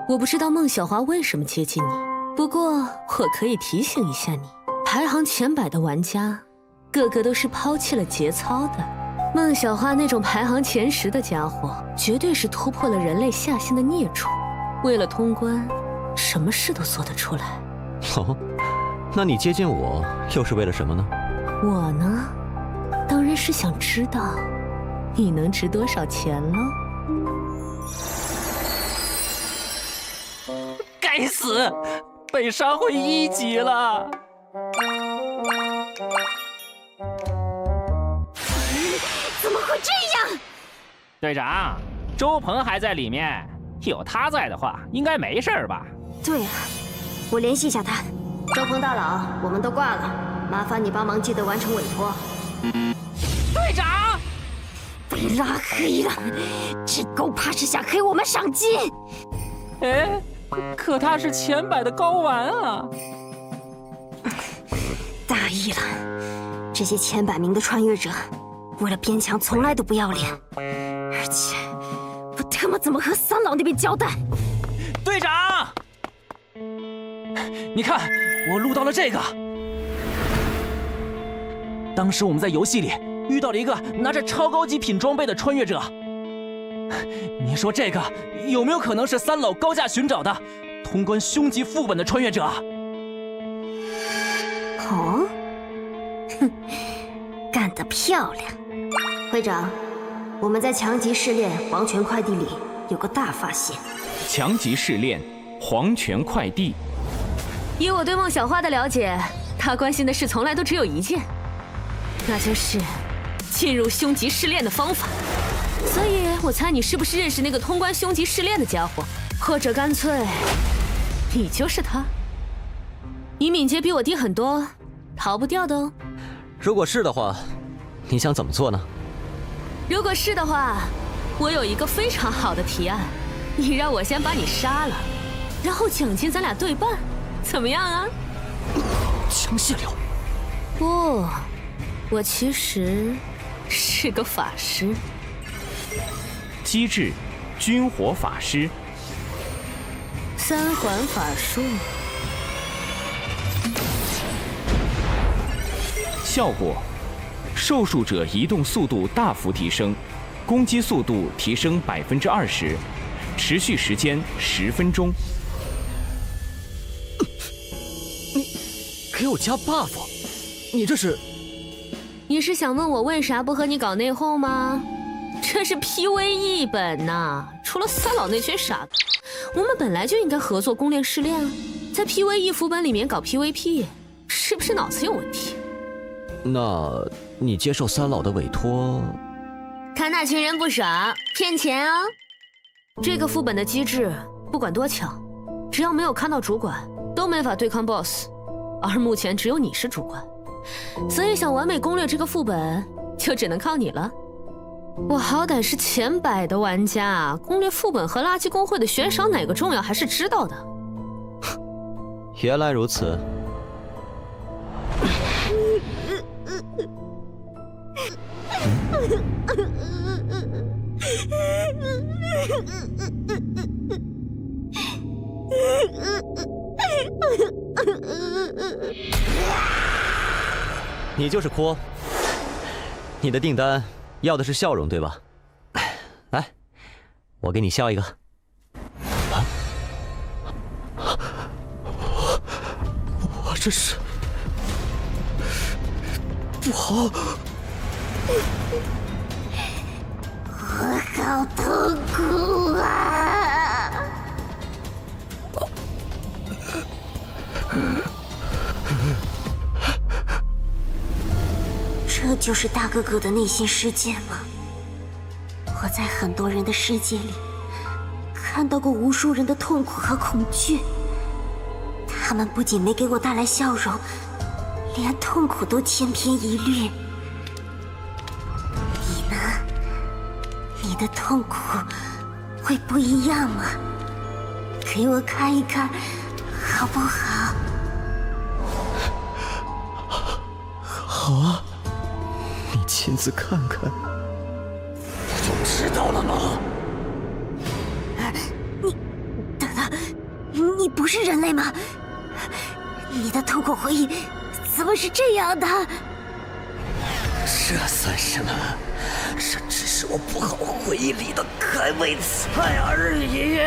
O: 我不知道孟小花为什么接近你，不过我可以提醒一下你，排行前100的玩家，个个都是抛弃了节操的。孟小花那种排行前10的家伙，绝对是突破了人类下限的孽畜，为了通关，什么事都做得出来。
D: 哦，那你接近我又是为了什么呢？
O: 我呢，当然是想知道你能值多少钱了。
E: 该死，被杀回1级了。
L: 怎么会这样？
P: 队长，周鹏还在里面，有他在的话，应该没事吧？
S: 对啊，我联系一下他。周鹏大佬，我们都挂了，麻烦你帮忙记得完成委托。
E: 队长，
S: 被拉黑了，这狗怕是想黑我们赏金。
E: 哎，可他是前100的高玩啊！
S: 大意了，这些前100名的穿越者，为了边墙从来都不要脸，而且我他妈怎么和三老那边交代？
E: 队长，你看，我录到了这个。当时我们在游戏里遇到了一个拿着超高级品装备的穿越者，你说这个有没有可能是三老高价寻找的通关凶级副本的穿越者？
S: 哦，哼，干得漂亮！会长，我们在强级试炼黄泉快递里有个大发现。
Q: 强级试炼黄泉快递。
O: 以我对孟小花的了解，她关心的事从来都只有一件，那就是进入凶级试炼的方法。所以我猜你是不是认识那个通关凶级试炼的家伙，或者干脆你就是他。你敏捷比我低很多，逃不掉的哦。
D: 如果是的话，你想怎么做呢？
O: 如果是的话，我有一个非常好的提案，你让我先把你杀了，然后奖金咱俩对半，怎么样啊？
E: 强泄了。
O: 不，我其实是个法师。
Q: 机制：军火法师。
O: 3环法术。
Q: 效果：受术者移动速度大幅提升，攻击速度提升20%，持续时间10分钟。
H: 你给我加 buff， 你这是？
O: 你是想问我为啥不和你搞内讧吗？这是 PVE 本呐，除了三老那群傻子，我们本来就应该合作攻略试炼啊，在 PVE 副本里面搞 PVP， 是不是脑子有问题？
D: 那你接受三老的委托？
O: 看那群人不爽，骗钱啊！这个副本的机制不管多强，只要没有看到主管，都没法对抗 BOSS。而目前只有你是主管，所以想完美攻略这个副本，就只能靠你了。我好歹是前100的玩家，攻略副本和垃圾公会的悬赏哪个重要还是知道的。
D: 原来如此。你就是阔，你的订单要的是笑容，对吧？来，我给你笑一个。
H: 我这是不好。
N: 我好痛苦啊！这就是大哥哥的内心世界吗？我在很多人的世界里看到过无数人的痛苦和恐惧，他们不仅没给我带来笑容，连痛苦都千篇一律。你呢？你的痛苦会不一样吗？给我看一看，好不好？
H: 好啊，你亲自看看，不就知道了吗？
N: 等等，你不是人类吗？你的痛苦回忆怎么是这样的？
H: 这算什么？这只是我不好回忆里的开胃菜而已。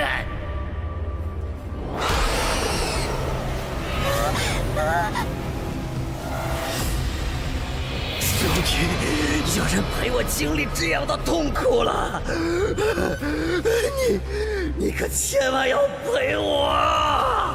H: 终于有人陪我经历这样的痛苦了，你可千万要陪我！
N: 啊！